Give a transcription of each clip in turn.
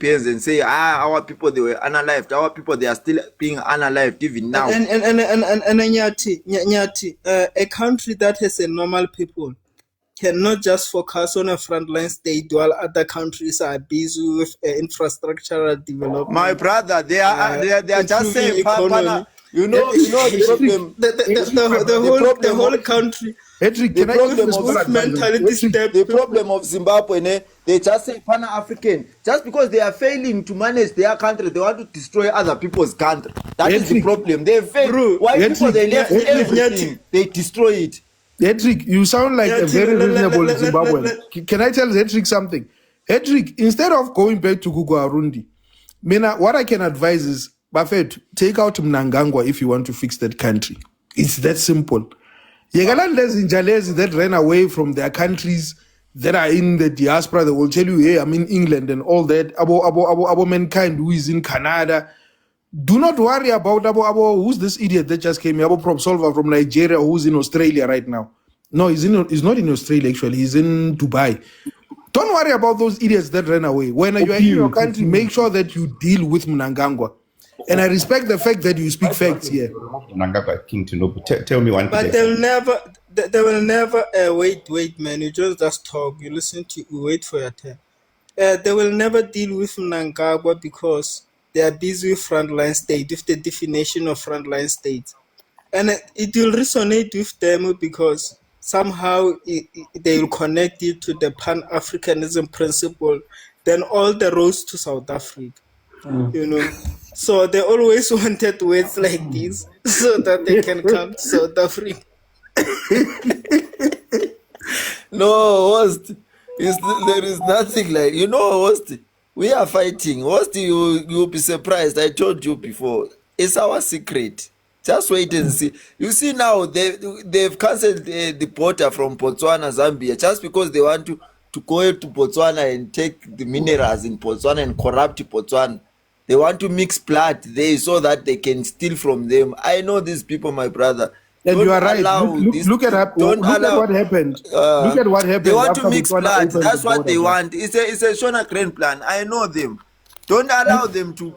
Zimbabweans and say, our people, they were unalived. Our people, they are still being unalived even now. And Nyati, a country that has a normal people cannot just focus on a frontline state while other countries are busy with infrastructural development. My brother, they are just saying, economy. You know the problem. The whole country. The problem of Zimbabwe, they just say Pan-African. Just because they are failing to manage their country, they want to destroy other people's country. That is the problem. They fail. Why people they left everything? They destroy it. Hedrick, you sound like a very reasonable Zimbabwean. Can I tell Hedrick something? Hedrick, instead of going back to Gugu Arundi, what I can advise is, Buffett, take out Mnangagwa if you want to fix that country. It's that simple. Yegalanders in Jalezi that ran away from their countries that are in the diaspora, they will tell you, hey, I'm in England and all that. Abo mankind who is in Canada. Do not worry about who's this idiot that just came here, Abo Prop Solver from Nigeria, who's in Australia right now. No, he's not in Australia actually. He's in Dubai. Don't worry about those idiots that ran away. When you are in your country, make sure that you deal with Mnangagwa. And I respect the fact that you speak facts here. King to know. Tell me one thing. But they will never, wait, man. You just talk. You listen to, you wait for your turn. They will never deal with Mnangagwa because they are busy with frontline state, with the definition of frontline state. And it will resonate with them because somehow they will connect it to the Pan-Africanism principle, then all the roads to South Africa. You know. So they always wanted words like this so that they can come to South Africa. No, host. There is nothing like, host. We are fighting. Host, you'll be surprised. I told you before. It's our secret. Just wait and see. You see now, they've cancelled the border from Botswana, Zambia, just because they want to go to Botswana and take the minerals in Botswana and corrupt Botswana. They want to mix blood there so that they can steal from them. I know these people, my brother. And you are right. Look at what happened. Look at what happened. They want to mix blood. That's what they want. It's a Shona Crane plan. I know them. Don't allow them to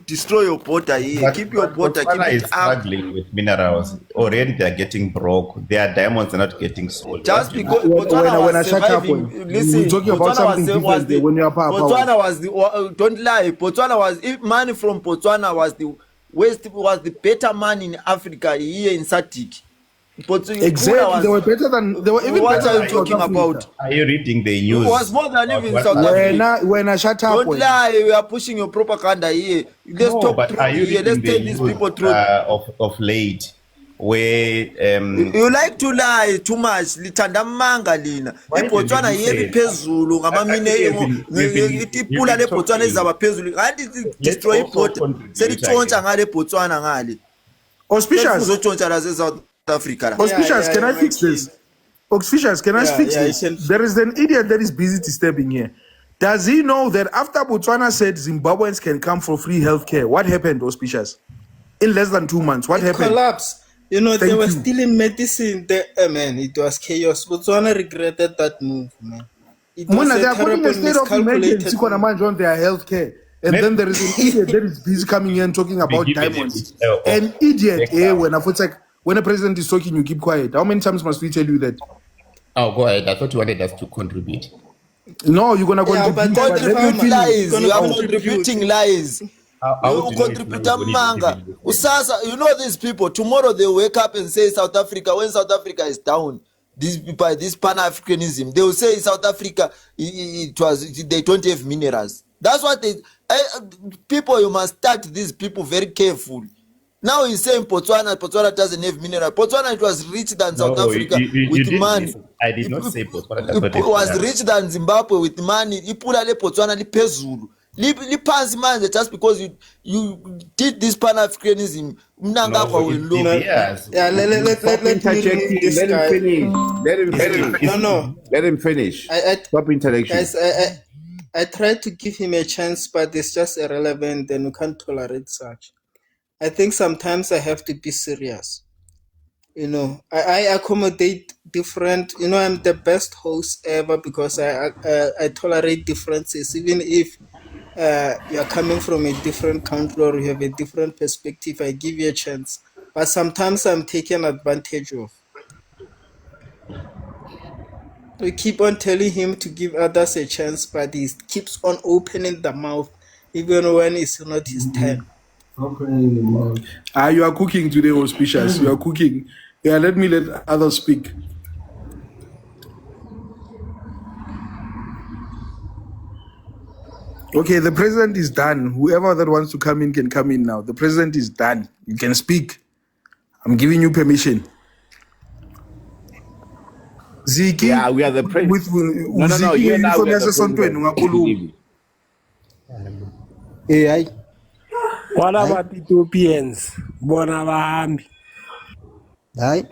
destroy your border here. Keep your border. Botswana is struggling with minerals. Already they are getting broke. Their diamonds are not getting sold. Just because Botswana was surviving. Listen, Botswana was the don't lie. Botswana was, if money from Botswana was the better money in Africa here in SADC. Exactly, they were better than. They were even what better are you talking about? Are you reading the news? It was more than even South Africa. When I shut up, don't lie. We are pushing your propaganda here. Let's talk but are you here. Let's tell these people truth. Of late, where you like to lie too much. Litanda manga lina. Botswana yebi phezulu ngamamine itipula le Botswana izaba phezulu. Ngadi destroy port. Selitshontsha ngale Botswana ngale. Auspicious. South Africa. Auspicious, can I fix this? Auspicious, can I fix this? There is an idiot that is busy disturbing here. Does he know that after Botswana said Zimbabweans can come for free healthcare, what happened, Auspicious? In less than 2 months, what happened? Collapse. They were stealing medicine. Man, it was chaos. Botswana regretted that move, man. It was they are putting a state of emergency on their healthcare. And then there is an idiot that is busy coming here and talking about diamonds. An idiot, when a president is talking, you keep quiet. How many times must we tell you that? Oh, go ahead. I thought you wanted us to contribute. No, you're going to contribute. Contribute lies. You are contributing lies. You contribute manga. Usasa, you know these people. Tomorrow they wake up and say South Africa. When South Africa is down, by this Pan-Africanism, they will say South Africa. They don't have minerals. That's what people. You must start these people very careful. Now he's saying Botswana doesn't have mineral. Botswana, it was richer than South Africa with money. I did not say Botswana does not have It was richer than Zimbabwe with money. Ipula le Botswana li phezulu. Li pansi manje just because you did this Pan-Africanism. Mnangagwa will lose. Yeah, let him finish. Let him finish. Stop interjection. Guys, I tried to give him a chance, but it's just irrelevant and we can't tolerate such. I think sometimes I have to be serious. I accommodate different. I'm the best host ever because I tolerate differences, even if you are coming from a different country or you have a different perspective, I give you a chance. But sometimes I'm taken advantage of. We keep on telling him to give others a chance, but he keeps on opening the mouth even when it's not his turn. You are cooking today, auspicious. You are cooking. Yeah, let others speak. Okay, the president is done. Whoever that wants to come in can come in now. The president is done. You can speak. I'm giving you permission. Ziki, Yeah, we are the president. No. You now we are the president. AI. What about Ethiopians? Bonabahambi. Aye.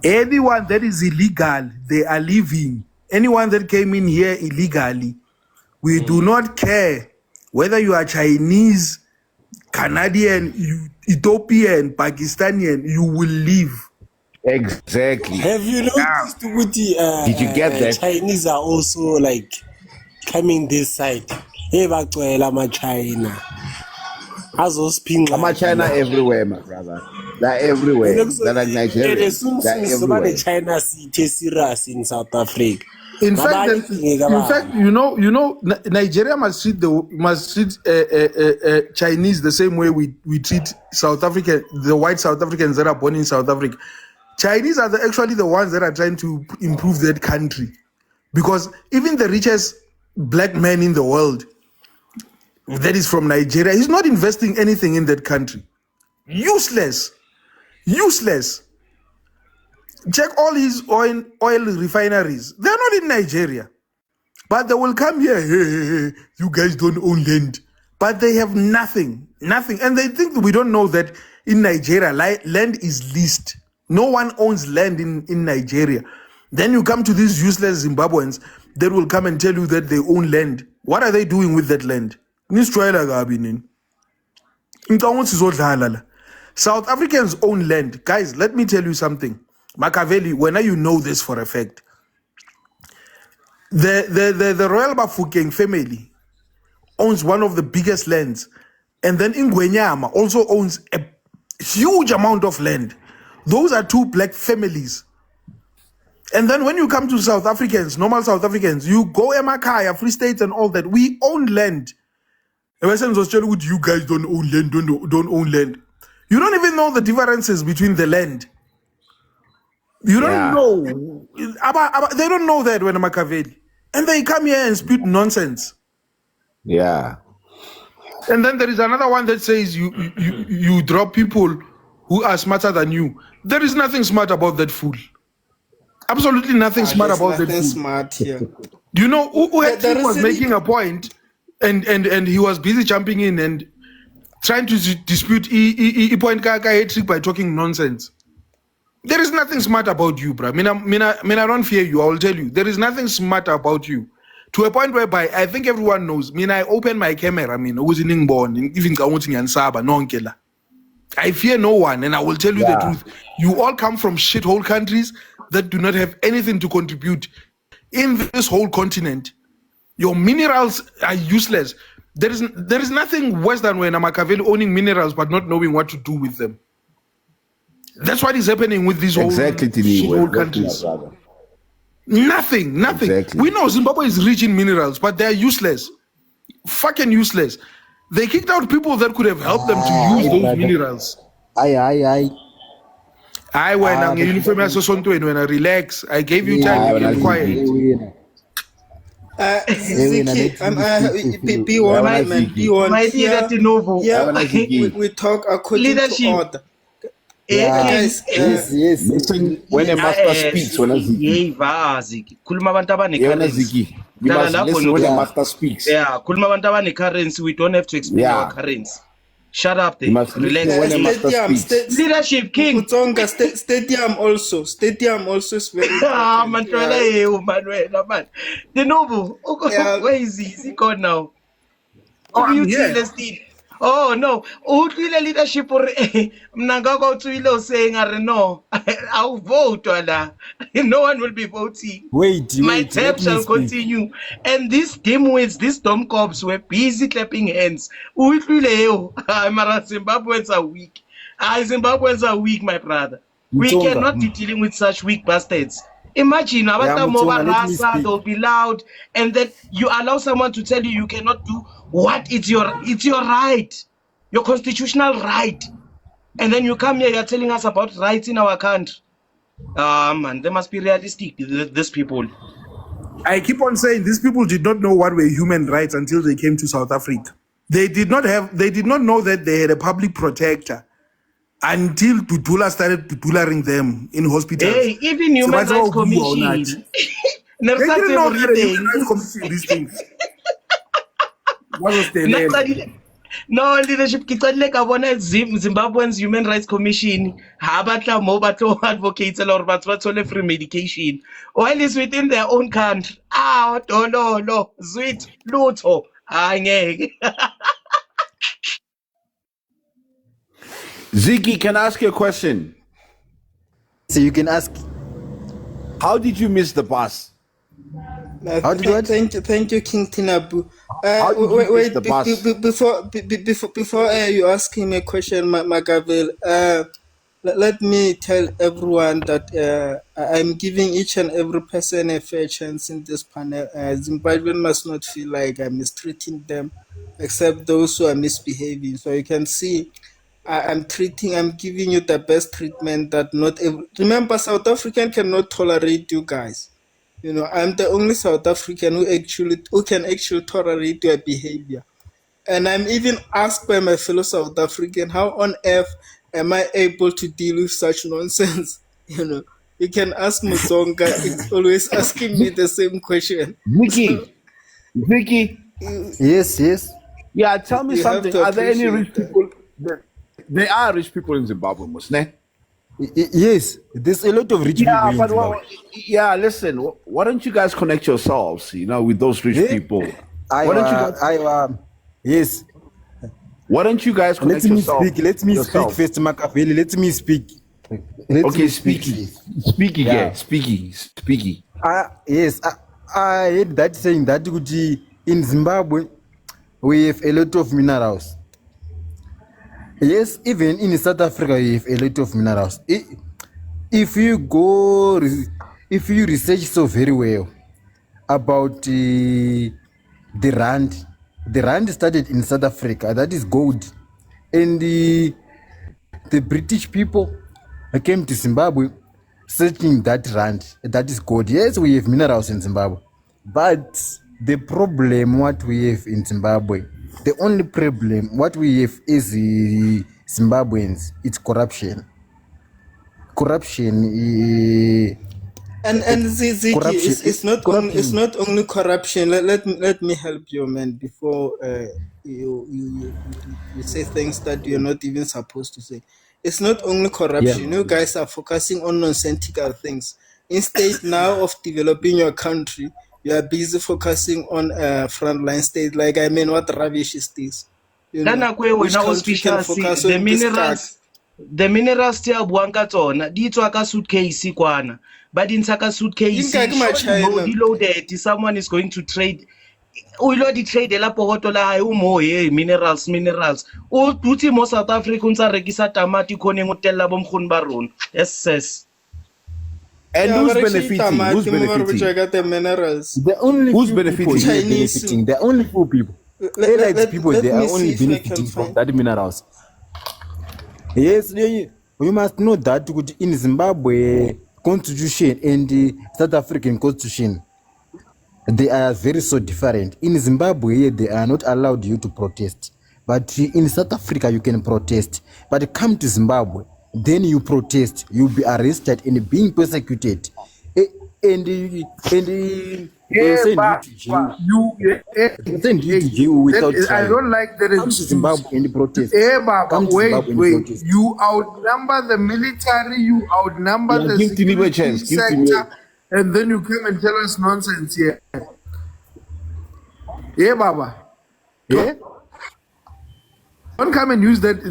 Anyone that is illegal, they are leaving. Anyone that came in here illegally, we do not care whether you are Chinese, Canadian, Ethiopian, Pakistani, you will leave. Exactly. Have you noticed Did you get that? Chinese are also like coming this side? Hey, back to China. China everywhere, my brother. They're everywhere. They're like Nigeria. They're everywhere. China serious in South Africa. In fact, Nigeria must treat Chinese the same way we treat South Africa, the white South Africans that are born in South Africa. Chinese are actually the ones that are trying to improve that country, because even the richest black man in the world that is from Nigeria, he's not investing anything in that country. Useless. Check all his oil refineries. They're not in Nigeria. But they will come here. Hey, you guys don't own land. But they have nothing. And they think we don't know that in Nigeria, land is leased. No one owns land in Nigeria. Then you come to these useless Zimbabweans that will come and tell you that they own land. What are they doing with that land? South Africans own land. Guys, let me tell you something. Machiavelli, when you know this for a fact, the Royal Bafokeng family owns one of the biggest lands. And then Ingwenyama also owns a huge amount of land. Those are two black families. And then when you come to South Africans, normal South Africans, you go Emakaya, Free State and all that, we own land. You guys don't own land, don't own land. You don't even know the differences between the land. You don't know. They don't know that when Machiavelli. And they come here and speak nonsense. Yeah. And then there is another one that says you drop people who are smarter than you. There is nothing smart about that fool. Absolutely nothing smart about that fool. Smart here. You know, who was making a point and he was busy jumping in and trying to dispute point trick by talking nonsense. There is nothing smart about you, bro. I don't fear you. I will tell you. There is nothing smart about you. To a point whereby I think everyone knows. I open my camera. I fear no one, and I will tell you the truth. You all come from shithole countries that do not have anything to contribute in this whole continent. Your minerals are useless. There is nothing worse than when a Machiavelli owning minerals but not knowing what to do with them. That's what is happening with these whole countries. Nothing. Exactly. We know Zimbabwe is rich in minerals, but they are useless. Fucking useless. They kicked out people that could have helped them to use those minerals. Aye. When I relax, I gave you time to be quiet. We talk according to order. Yes. When a master speaks, when a Ziki. You must listen when a master speaks. Yeah, currency, we don't have to explain our currency. Shut up there. Relax. When a master speaks. Leadership king. Stadium also is very important. The noble. Where is he? Is he gone now? I'm here. Oh no, utlwile leadership or mnangagwa utswile saying are no. I'll vote wala. No one will be voting. Wait, My wait, term let me shall speak. continue. And these dimwits, these dumb cops were busy clapping hands. Utlwile yo. Mara Zimbabweans are weak. Zimbabweans are weak, my brother. We Mtsonga. cannot be dealing with such weak bastards. Imagine, Yeah, Mtsonga, let me rasa, speak. they'll be loud, and then you allow someone to tell you you cannot do what it's your right, your constitutional right, and then you come here, you're telling us about rights in our country. Man, they must be realistic. These people. I keep on saying these people did not know what were human rights until they came to South Africa. They did not know that they had a public protector until Tutula started tutularing them in hospitals. Hey, even So Human that's how Rights good or not. Commission. They didn't know that a human Everything. rights commission these things. What was their name? No, leadership ke qadile ka bona Zimbabwean's Human Rights Commission ha batla mo batlo advocate la hore batho ba thole free medication while it's within their own country. No, sweet lutho angeke. Ziggy, can I ask you a question? So you can ask. How did you miss the bus? How did what? Thank you, King Tinabu. How did you miss the bus? Before you ask him a question, Magavel, let me tell everyone that I'm giving each and every person a fair chance in this panel. Zimbabwean must not feel like I'm mistreating them, except those who are misbehaving. So you can see I'm giving you the best treatment that not every. Remember, South African cannot tolerate you guys. You know, I'm the only South African who can actually tolerate your behavior. And I'm even asked by my fellow South African, how on earth am I able to deal with such nonsense? You know, you can ask Musonga, he's always asking me the same question. So Vicky, Yes. yeah, tell me you have something. to Are there any appreciate rich that. people? There are rich people in Zimbabwe, Musne. Yes, there's a lot of rich people Yeah, in but Zimbabwe. listen. Why don't you guys connect yourselves? With those rich Eh? people. Why don't you guys? Yes. Why don't you guys Let connect me yourself? speak. Let me speak first, Makaveli. Let me speak. Okay, speaky, Yeah. speaky. Yes. I heard that saying that in Zimbabwe we have a lot of minerals. Yes, even in South Africa we have a lot of minerals. If you research so very well about the rand started in South Africa. That is gold, and the British people came to Zimbabwe searching that rand. That is gold. Yes, we have minerals in Zimbabwe, but the problem what we have in Zimbabwe, the only problem what we have is Zimbabweans. It's corruption. And Ziki, Corruption. it's not only corruption. Let me help you, man. Before you say things that you're not even supposed to say. It's not only corruption. You guys are focusing on nonsensical things instead now of developing your country. You are busy focusing on frontline state. Like, I mean, what rubbish is this? You know, which country can focus on this card? The minerals tse a buang ka tsona di tswa ka suitcase kwana ba di ntsha ka suitcase Inka ke ma sure you know China. di loaded someone is going to trade o ilo di trade la pokoto la hae o mo minerals o dutse mo South Africa o ntsa rekisa tamati khoneng o tella bo mkhoni ba rona yes. And Yeah, who's but actually, benefiting? Who's tamati, more which I benefiting? got the minerals. The only Who's few people benefiting? who are Chinese. benefiting. The only few people. Allied people, Let they me are see only if I can benefiting from find. that minerals. Yes, you must know that in Zimbabwe constitution and the South African constitution, they are very so different. In Zimbabwe, they are not allowed you to protest. But in South Africa, you can protest. But come to Zimbabwe, then you protest, you'll be arrested and being persecuted. And they'll Yeah, send you but to jail. They'll send you to hey, jail without I trial. don't like that Come to excuse. Zimbabwe and protest. Hey, Baba, Come to Zimbabwe and wait. protest. You outnumber the military, you outnumber Yeah, the give Tinibu a security chance. Give Tinibu. sector, and then you come and tell us nonsense here. Yeah, Baba. Yeah? Don't come and use that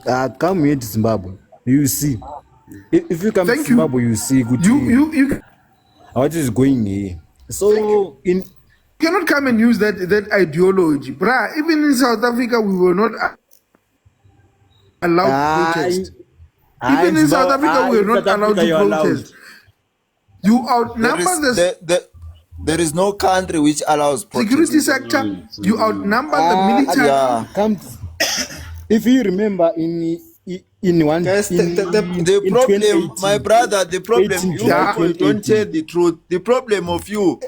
nonsense. Come here to Zimbabwe. You see. If you come Thank to Zimbabwe, you see good you what is going here. So in cannot come and use that ideology. Bruh, even in South Africa, we were not allowed to protest. Even in South Africa, we were not allowed to protest. You outnumber there is no country which allows protest. Security sector. You outnumber the military. If you remember in one Guys, the problem, my brother, the problem, you people don't tell the truth. The problem of you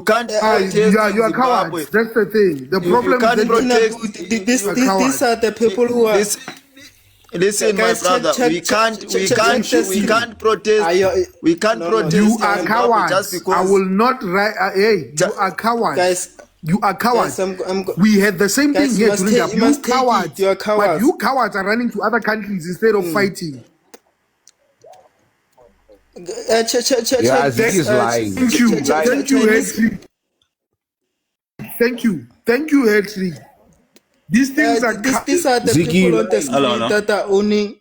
can't protest you are Zimbabwe. cowards. That's the thing. The problem you can't is protest. These are the people who are. Listen, guys, my brother, we can't protest. We can't protest. You are cowards. Just because I will not write. Hey, you are cowards. Guys, you are cowards. Guys, we had the same thing here. You cowards. You are cowards. But you cowards are running to other countries instead of fighting. Zik is lying. Thank you. Thank you, Hedrick. Thank you, Hedrick. These things are these are the people on the street that are owning.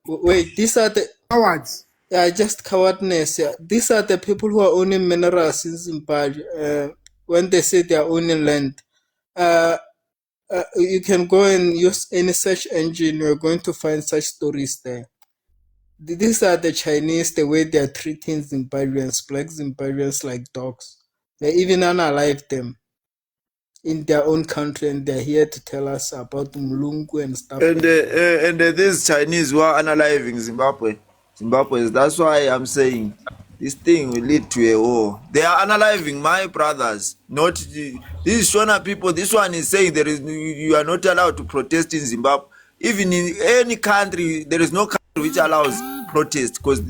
Wait, these are the cowards. Yeah, just cowardness. Yeah. These are the people who are owning minerals in Zimbabwe. When they say they are owning land, you can go and use any search engine. You're going to find such stories there. These are the Chinese, the way they are treating Zimbabweans, black Zimbabweans like dogs. They even unalive them in their own country, and they're here to tell us about Mlungu and stuff. And these Chinese who are unaliving Zimbabweans, that's why I'm saying this thing will lead to a war. They are unaliving my brothers, not these Shona people. This one is saying you are not allowed to protest in Zimbabwe. Even in any country, there is no country which allows protest, because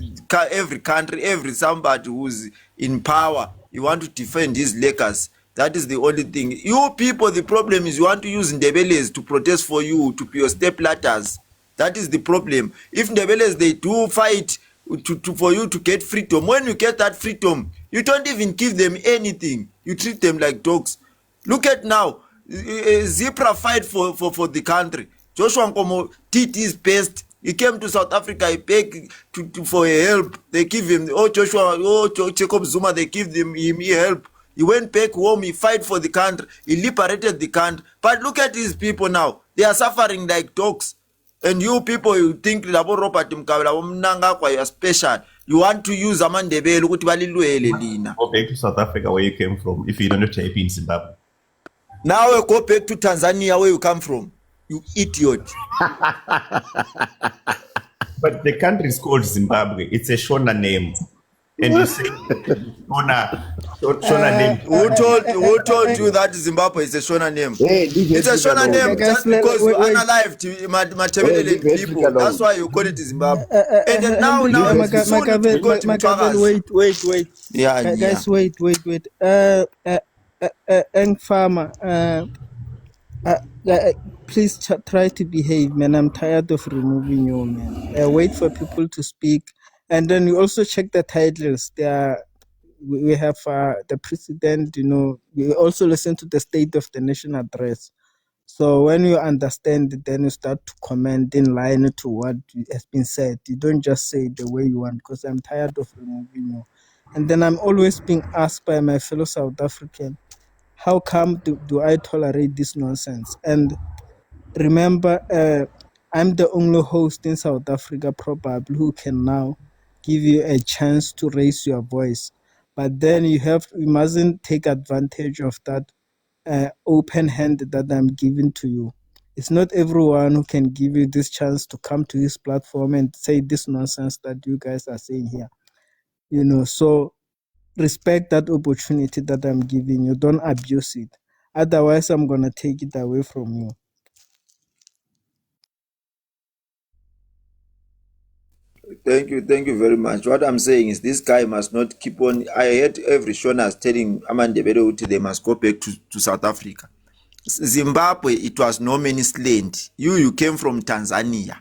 every country, somebody who's in power, you want to defend his legacy. That is the only thing. You people, the problem is you want to use Ndebeles to protest for you, to be your stepladders. That is the problem. If Ndebeles, they do fight for you to get freedom, when you get that freedom, you don't even give them anything. You treat them like dogs. Look at now, Zipra fight for the country. Joshua Nkomo did his best. He came to South Africa, he begged for help. They give him, Jacob Zuma, they give him help. He went back home, he fight for the country, he liberated the country. But look at these people now, they are suffering like dogs. And you people, you think Robert Mkabela, you are special. You want to use Amandebele. Go back to South Africa where you came from if you don't have to be in Zimbabwe. Now you go back to Tanzania where you come from. You idiot. But the country is called Zimbabwe. It's a Shona name. And you say Shona name. Who told you that Zimbabwe is a Shona name? It's a Shona name just because you unalived people. That's why you call it Zimbabwe. And then now wait. Yeah, guys, wait. And farmer, please try to behave, man. I'm tired of removing you, man. Wait for people to speak. And then you also check the titles. We have the president, we also listen to the State of the Nation address. So when you understand, then you start to comment in line to what has been said. You don't just say it the way you want, because I'm tired of removing you. And then I'm always being asked by my fellow South African, how come do I tolerate this nonsense? And remember, I'm the only host in South Africa probably who can now give you a chance to raise your voice. But then you mustn't take advantage of that open hand that I'm giving to you. It's not everyone who can give you this chance to come to this platform and say this nonsense that you guys are saying here. So respect that opportunity that I'm giving you. Don't abuse it. Otherwise, I'm going to take it away from you. Thank you very much. What I'm saying is this guy must not keep on. I heard every Shonas telling Amandebele they must go back to South Africa. Zimbabwe, it was no man's land. You came from Tanzania.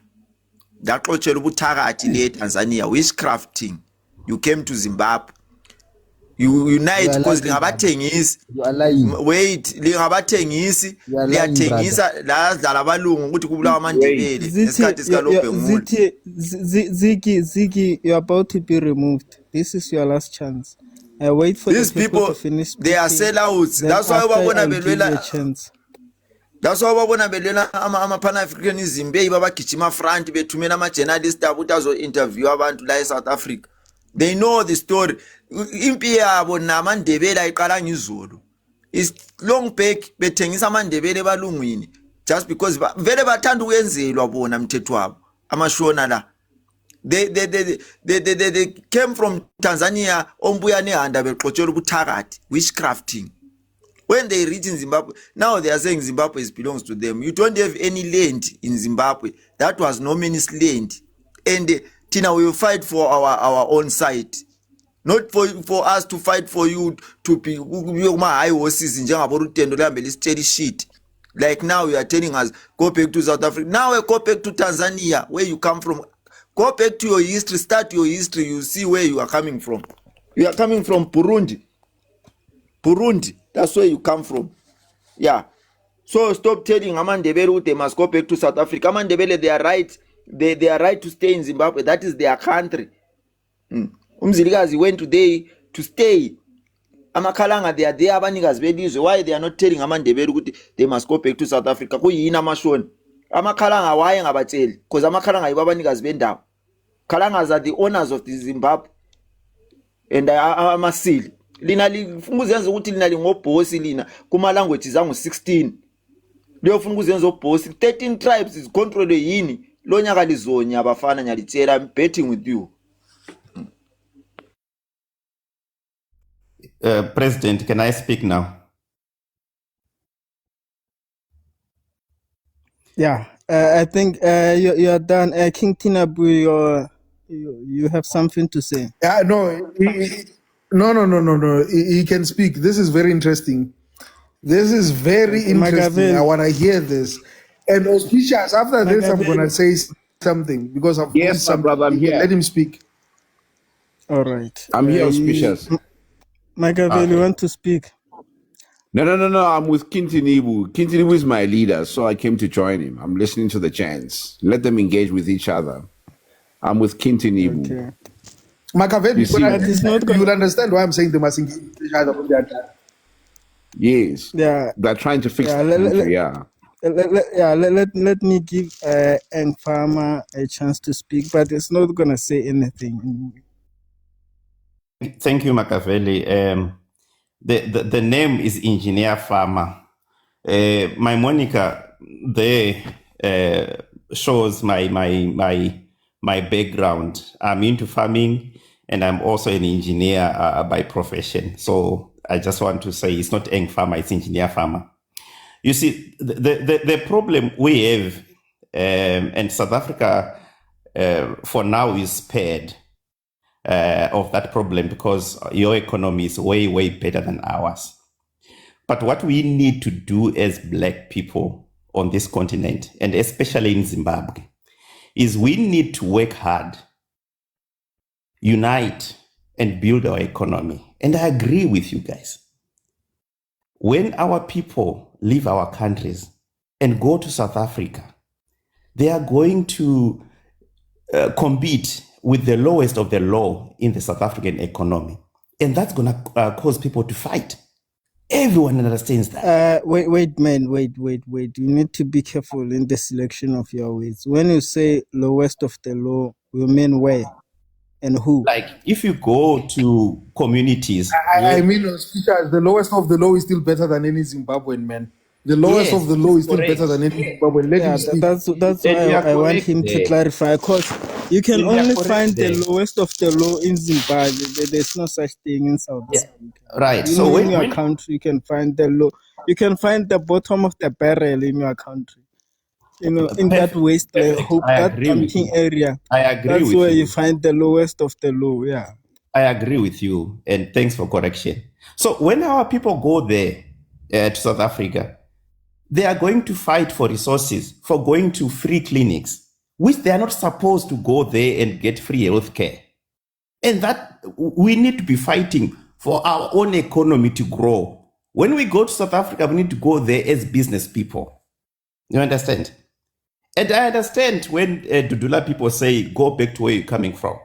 Tanzania, witchcrafting. You came to Zimbabwe. you unite You are because lying, brother. lingabathengisi. You are lying. Wait, lingabathengisi You are lying, brother. liyathengisa ladlala abalungu ukuthi kubulawa amandebele ngesikhathi sikalobhengula. Ziggy, you're about to be removed. This is your last chance. Wait for These the people to people, finish speaking. they are sellouts. Then That's why after babona I'll give you a belwela. chance. That's why babona belwela ama-Pan-Africanism babagijima front bethumela ama-journalist abo ukuthi azo-interview abantu la e-South Africa. They know the story. Impi yabo namandebele ayiqalanga izolo. It's long back bethengisa amandebele ebalungwini just because vele bathanda ukuyenzelwa bona mthetho wabo amashona la. They came from Tanzania ombuya nehanda bexotshela ubuthakathi witchcrafting. When they reach in Zimbabwe, now they are saying Zimbabwe belongs to them. You don't have any land in Zimbabwe. That was no man's land. And Tina, we will fight for our own side. Not for us to fight for you to be high horses in steady shit. Like now you are telling us, go back to South Africa. Now we go back to Tanzania, where you come from. Go back to your history, start your history, you see where you are coming from. You are coming from Burundi. Burundi, that's where you come from. Yeah. So stop telling Amandebele they must go back to South Africa. Amandebele, they are right. They are right to stay in Zimbabwe. That is their country. Umzilikazi went today to stay. Amakalanga, they are there. Abanigas belizwe. Why they are not telling Amandebele they must go back to South Africa? Kuyina mashoni. Amakalanga why ngabatsheli? Because amakalanga ibabanigas bendawo. Kalangas are the owners of the Zimbabwe. And amasili. Lina lifuna uzenza ukuthi lina lingobhosi lina kuma languages angu 16. Liyofuna ukuzenza obhosi 13 tribes is control yini? Lo nyaka lizonya abafana nyalitshela I'm betting with you. President, can I speak now? Yeah, I think you are done. King Tinabu, you have something to say. No, he can speak. This is very interesting. This is very interesting. I want to hear this. And auspicious, after this, I'm going to say something because I've Yes, my brother, I'm here. Let him speak. All right. I'm here, auspicious. Magavel, you want to speak? No. I'm with Kintinibu. Kintinibu is my leader, so I came to join him. I'm listening to the chants. Let them engage with each other. I'm with Kintinibu. Okay. Machiavelli, you will understand why I'm saying they must engage with each other. Yes. Yeah. They're trying to fix the country, Let me give Eng Farmer a chance to speak, but it's not going to say anything. Thank you, Machiavelli. The name is Engineer Farmer. My moniker there shows my background. I'm into farming and I'm also an engineer by profession. So I just want to say it's not Eng Farmer, it's Engineer Farmer. You see, the problem we have, and South Africa for now is spared of that problem because your economy is way, way better than ours. But what we need to do as Black people on this continent, and especially in Zimbabwe, is we need to work hard, unite, and build our economy. And I agree with you guys. When our people leave our countries and go to South Africa, they are going to compete with the lowest of the low in the South African economy. And that's going to cause people to fight. Everyone understands that. Wait, man. Wait. You need to be careful in the selection of your words. When you say lowest of the low, you mean where and who? Like if you go to communities. I mean, the lowest of the low is still better than any Zimbabwean, man. The lowest of the low is still better than any Zimbabwean. Let him speak. That's why I want him to clarify, because you can only find the lowest of the low in Zimbabwe. There's no such thing in South Africa. Right. So in your country, you can find the low. You can find the bottom of the barrel in your country. In that wasteland, that dumping area. I agree That's with where you. you find the lowest of the low. Yeah. I agree with you, and thanks for correction. So when our people go there to South Africa, they are going to fight for resources, for going to free clinics, which they are not supposed to go there and get free health care. And that we need to be fighting for our own economy to grow. When we go to South Africa, we need to go there as business people. You understand? And I understand when Dudula people say, go back to where you're coming from,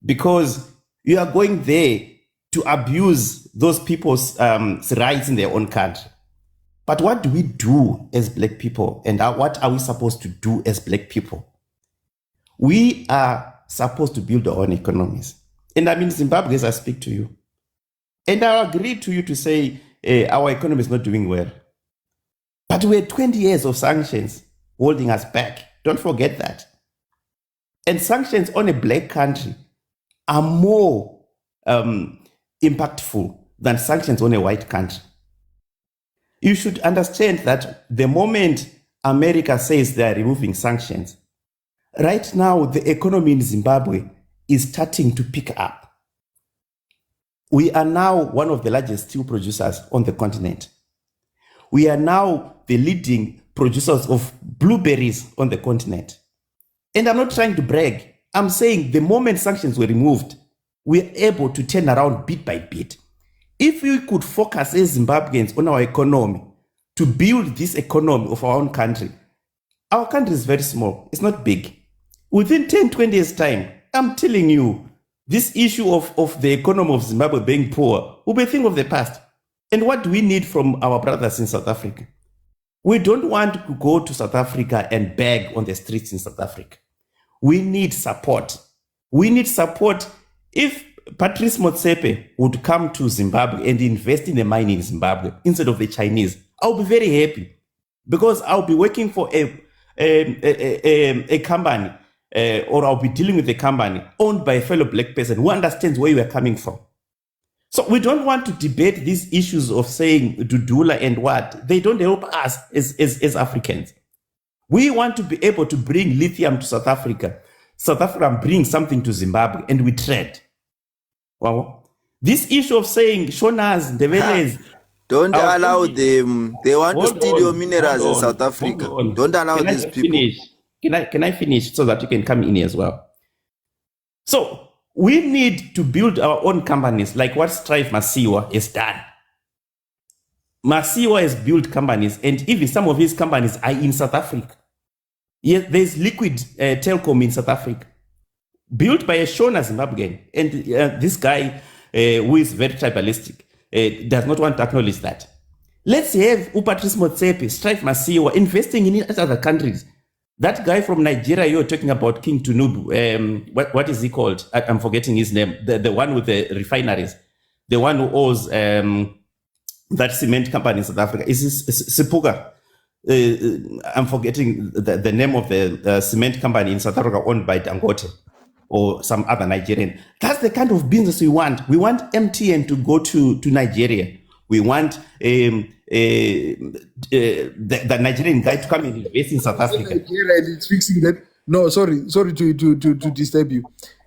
because you are going there to abuse those people's rights in their own country. But what do we do as Black people, and what are we supposed to do as Black people? We are supposed to build our own economies. And I'm in Zimbabwe as I speak to you. And I agree to you to say our economy is not doing well. But we had 20 years of sanctions holding us back. Don't forget that. And sanctions on a Black country are more impactful than sanctions on a white country. You should understand that the moment America says they are removing sanctions, right now the economy in Zimbabwe is starting to pick up. We are now one of the largest steel producers on the continent. We are now the leading producers of blueberries on the continent. And I'm not trying to brag. I'm saying the moment sanctions were removed, we are able to turn around bit by bit. If we could focus as Zimbabweans on our economy to build this economy of our own country, our country is very small. It's not big. Within 10, 20 years' time, I'm telling you, this issue of the economy of Zimbabwe being poor will be a thing of the past. And what do we need from our brothers in South Africa? We don't want to go to South Africa and beg on the streets in South Africa. We need support. We need support. If Patrice Motsepe would come to Zimbabwe and invest in a mine in Zimbabwe instead of the Chinese, I'll be very happy, because I'll be working for a company, or I'll be dealing with a company owned by a fellow Black person who understands where you are coming from. So we don't want to debate these issues of saying Dudula and what. They don't help us as Africans. We want to be able to bring lithium to South Africa. South Africa brings something to Zimbabwe and we trade. Wow. This issue of saying Shonas, Ndeveles, don't allow them. They want to steal your minerals in South Africa. Don't allow these people. Can I finish so that you can come in as well? So we need to build our own companies like what Strive Masiwa has done. Masiwa has built companies, and even some of his companies are in South Africa. Yes, there's Liquid Telecom in South Africa, built by a Shona Zimbabwean. And this guy, who is very tribalistic, does not want to acknowledge that. Let's have Patrice Motsepe, Strive Masiwa investing in other countries. That guy from Nigeria you're talking about, King Tunubu, what is he called? I'm forgetting his name. The one with the refineries. The one who owns that cement company in South Africa. Is Sipuga? I'm forgetting the name of the cement company in South Africa owned by Dangote or some other Nigerian. That's the kind of business we want. We want MTN to go to Nigeria. We want the Nigerian guy to come and invest in South Africa. Nigeria and it's fixing that. No, sorry to disturb you.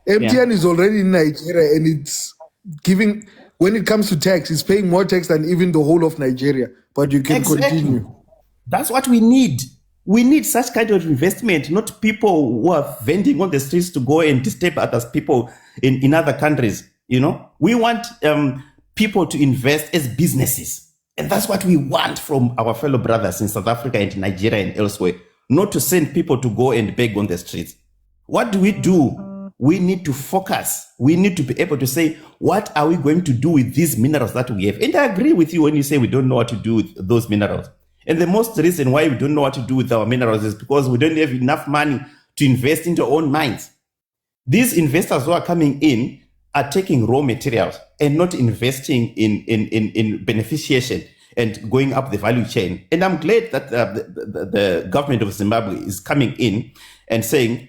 MTN is already in Nigeria and it's giving, when it comes to tax, it's paying more tax than even the whole of Nigeria. But you can continue. That's what we need. We need such kind of investment, not people who are vending on the streets to go and disturb other people in other countries. You know, we want people to invest as businesses. And that's what we want from our fellow brothers in South Africa and Nigeria and elsewhere, not to send people to go and beg on the streets. What do? We need to focus. We need to be able to say, what are we going to do with these minerals that we have? And I agree with you when you say we don't know what to do with those minerals. And the most reason why we don't know what to do with our minerals is because we don't have enough money to invest into our own mines. These investors who are coming in are taking raw materials and not investing in beneficiation and going up the value chain. And I'm glad that the government of Zimbabwe is coming in and saying,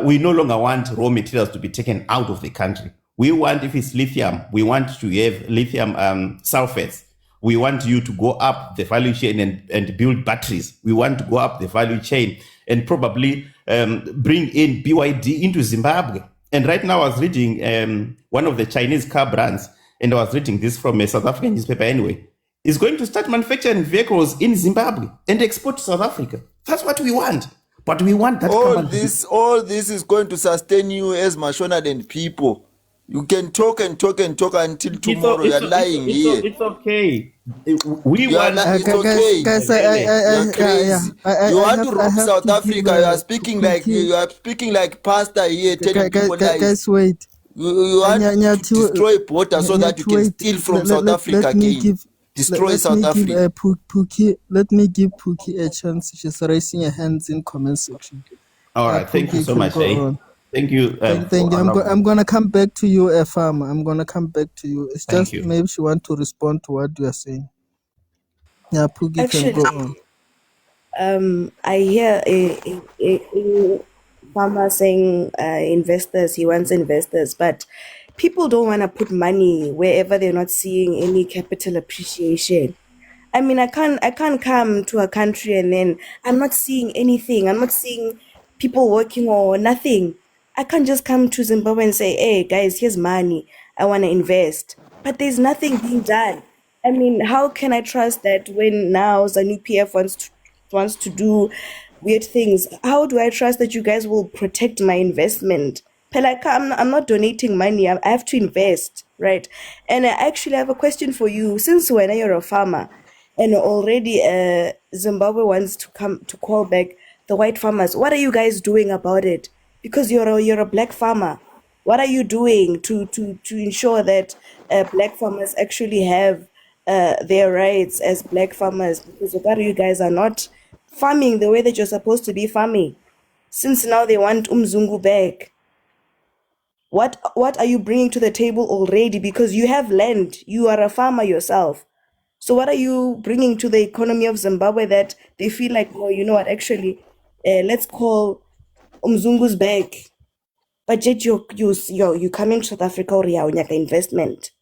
we no longer want raw materials to be taken out of the country. We want, if it's lithium, we want to have lithium sulfates. We want you to go up the value chain and build batteries. We want to go up the value chain and probably bring in BYD into Zimbabwe. And right now I was reading one of the Chinese car brands, and I was reading this from a South African newspaper anyway, is going to start manufacturing vehicles in Zimbabwe and export to South Africa. That's what we want. But we want that all this is going to sustain you as Mashonaland people. You can talk and talk and talk until tomorrow. You are lying here. It's okay. We You are want. it's okay. Guys, You are crazy. You want to rob South to Africa. give, You are speaking like you are speaking like pastor here, telling people lies. guys, wait. You want to destroy Bota so that you can steal from South Africa again. Destroy South Africa. Let me give Pookie a chance. She's raising her hands in comment section. All right. Thank you Pookie, so can much. go on. Thank you. Thank you. I'm gonna come back to you, Farmer. I'm gonna come back to you. It's Thank just you. maybe she want to respond to what you are saying. Yeah, Pookie Actually, can go on. I hear a farmer saying investors, he wants investors, but people don't want to put money wherever they're not seeing any capital appreciation. I mean, I can't come to a country and then I'm not seeing anything. I'm not seeing people working or nothing. I can't just come to Zimbabwe and say, hey, guys, here's money. I want to invest. But there's nothing being done. I mean, how can I trust that when now ZANU-PF wants to do weird things? How do I trust that you guys will protect my investment? I'm not donating money. I have to invest, right? And I actually have a question for you. Since when you're a farmer, and already Zimbabwe wants to call back the white farmers, what are you guys doing about it? Because you're a black farmer. What are you doing to ensure that black farmers actually have their rights as black farmers? Because you guys are not farming the way that you're supposed to be farming. Since now they want Umzungu back. What are you bringing to the table already? Because you have land. You are a farmer yourself. So what are you bringing to the economy of Zimbabwe that they feel like, oh, you know what, actually, let's call Umzungu's back. But yet you're coming to South Africa or investment.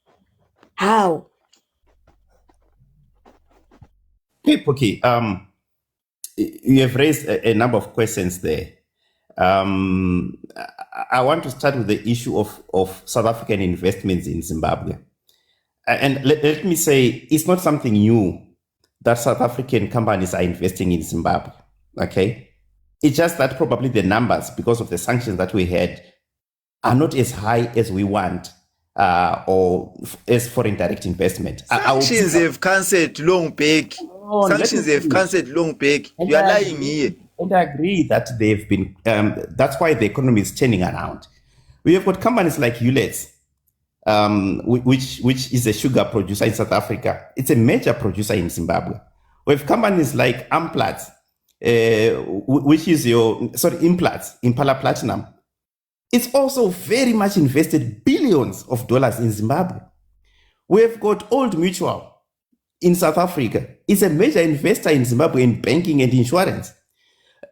How? Okay. You have raised a number of questions there. I want to start with the issue of South African investments in Zimbabwe. And let me say, it's not something new that South African companies are investing in Zimbabwe, okay? It's just that probably the numbers, because of the sanctions that we had, are not as high as we want or as foreign direct investment. Sanctions have cancelled long back. Sanctions have cancelled long back. You are lying here. And I agree that they've been, that's why the economy is turning around. We have got companies like Ulex, which is a sugar producer in South Africa. It's a major producer in Zimbabwe. We have companies like Impala Platinum. It's also very much invested billions of dollars in Zimbabwe. We have got Old Mutual in South Africa. It's a major investor in Zimbabwe in banking and insurance.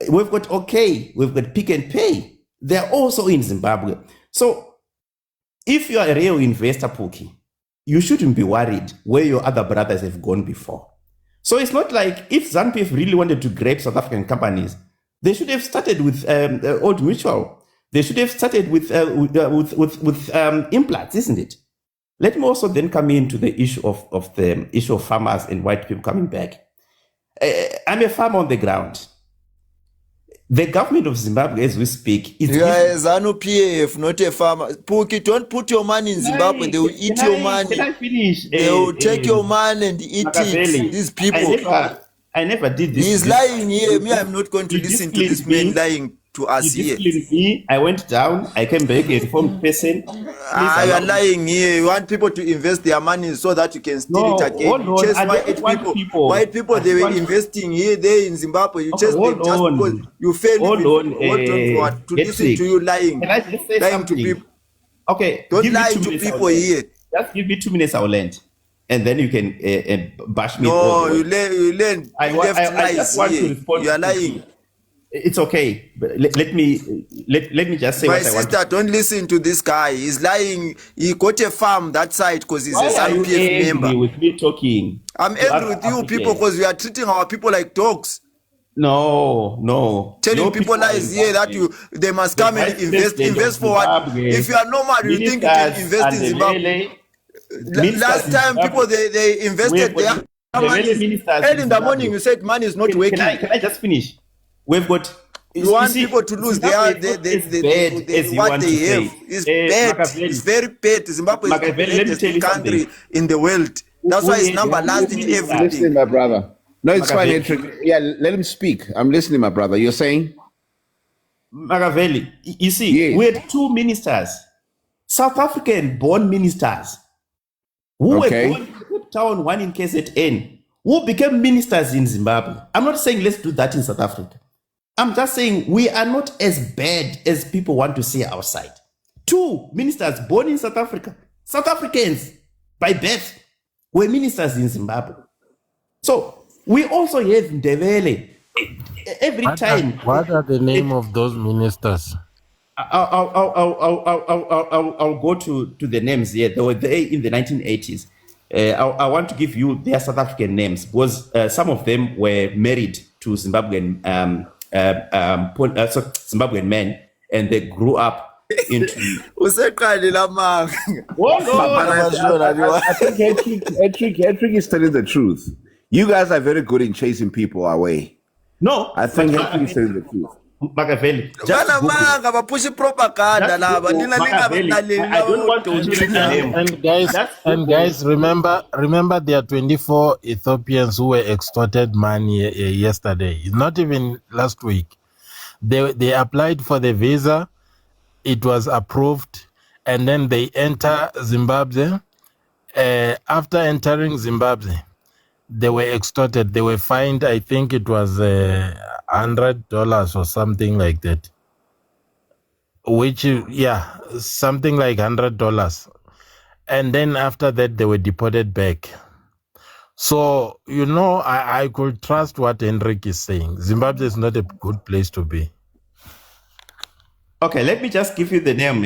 We've got we've got Pick and Pay. They're also in Zimbabwe. So if you are a real investor, Pookie, you shouldn't be worried where your other brothers have gone before. So it's not like if ZANU-PF really wanted to grab South African companies, they should have started with Old Mutual. They should have started with implants, isn't it? Let me also then come into the issue of farmers and white people coming back. I'm a farmer on the ground. The government of Zimbabwe, as we speak, is... You are a ZANU-PF, not a farmer. Pookie, don't put your money in Zimbabwe. They will eat your money. Can I finish? They will take your money and eat Makaveli. it. These people. I never did this. He's lying here. Me, I'm not going to listen to this man lying to us here. Me. I went down. I came back a reformed person. You are lying here. You want people to invest their money so that you can steal it again. Chase white people. White people, they were investing here, there in Zimbabwe. You chase them just because you failed to listen to you lying. Can I just say lying something? to people. Okay. Don't lie to people here. Just give me 2 minutes, I'll end. And then you can bash me. No, you learn. I just want to respond. You are lying. It's okay. But let me just say my what I want. My sister, don't listen to this guy. He's lying. He got a farm that side because he's a ZANU-PF member. With me talking? I'm angry with you people because we are treating our people like dogs. No. Telling people lies here that they must come and invest for what? If you are normal, you think you can invest in Zimbabwe. Last time people they invested their money. Early in the morning you said money is not working. Can I just finish? We've got You want see, people to lose Zimbabwe is not as bad as you what want they to have. say. It's bad. Machiavelli, It's very bad. Zimbabwe is the Machiavelli, let me tell baddest you something. country in the world. That's why it's We number had last two in ministers. I'm listening, everything. my brother. No, it's fine, Machiavelli. Hedrick. Yeah, let him speak. I'm listening, my brother. You're saying? Machiavelli, you see, Yes. we had two ministers, South African born ministers, who Okay. were born in Cape Town, one in KZN, who became ministers in Zimbabwe. I'm not saying let's do that in South Africa. I'm just saying we are not as bad as people want to see outside. Two ministers born in South Africa, South Africans by birth, were ministers in Zimbabwe. So we also have Ndebele. Every time. What are the name of those ministers? I'll go to the names here. They were there in the 1980s. I want to give you their South African names because some of them were married to Zimbabwean Zimbabwean men, and they grew up into. Useqalile amanga. I think Hedrick is telling the truth. You guys are very good in chasing people away. No, I think Hedrick is telling the truth. Machiavelli. Just Bana Google. manga bapushi propaganda Just laba. Google Nina Machiavelli. I don't want to change the name. And guys, remember there are 24 Ethiopians who were extorted money yesterday. Not even last week. They applied for the visa. It was approved, and then they enter Zimbabwe. After entering Zimbabwe, they were extorted. They were fined. I think it was $100 or something like that. Something like $100. And then after that, they were deported back. So, I could trust what Henrik is saying. Zimbabwe is not a good place to be. Okay, let me just give you the name.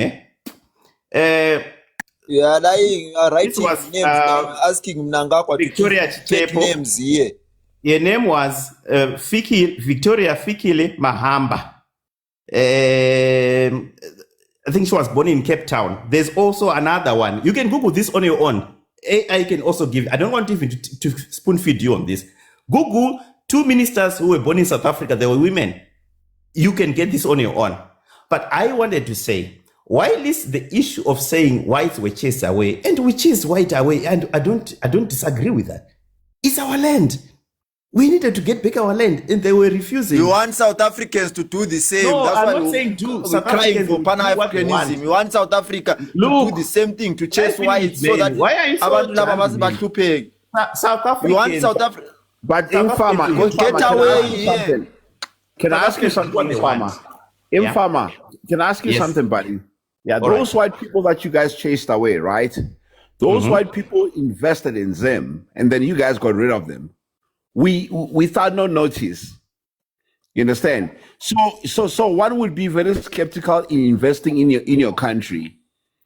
You are lying. You are writing was, names now. Asking Mnangagwa Victoria to take Chitepo. names here. Her name was Victoria Fikile Mahamba. I think she was born in Cape Town. There's also another one. You can Google this on your own. AI can also give. I don't want even to spoon feed you on this. Google two ministers who were born in South Africa. They were women. You can get this on your own. But I wanted to say, while is the issue of saying whites were chased away, and we chased white away, and I don't disagree with that. It's our land. We needed to get back our land, and they were refusing. You want South Africans to do the same. No, That's I'm why not saying do. we're South crying Africans for will do what they Pan-Africanism. want. You want South Africa to Look, do the same thing, to chase I whites finish, so that man. Why are you so abantu laba judging me? bahlupheke. South Africans. You want South Africa. But South Informer, Africans will get away Can I ask you South Africans something, do what they Informer? want. Informer, can I ask you Yes. something, buddy? Yeah, All those white people that you guys chased away, right? Those Mm-hmm. white people invested in them, and then you guys got rid of them. Without no notice. You understand? So one would be very skeptical in investing in your country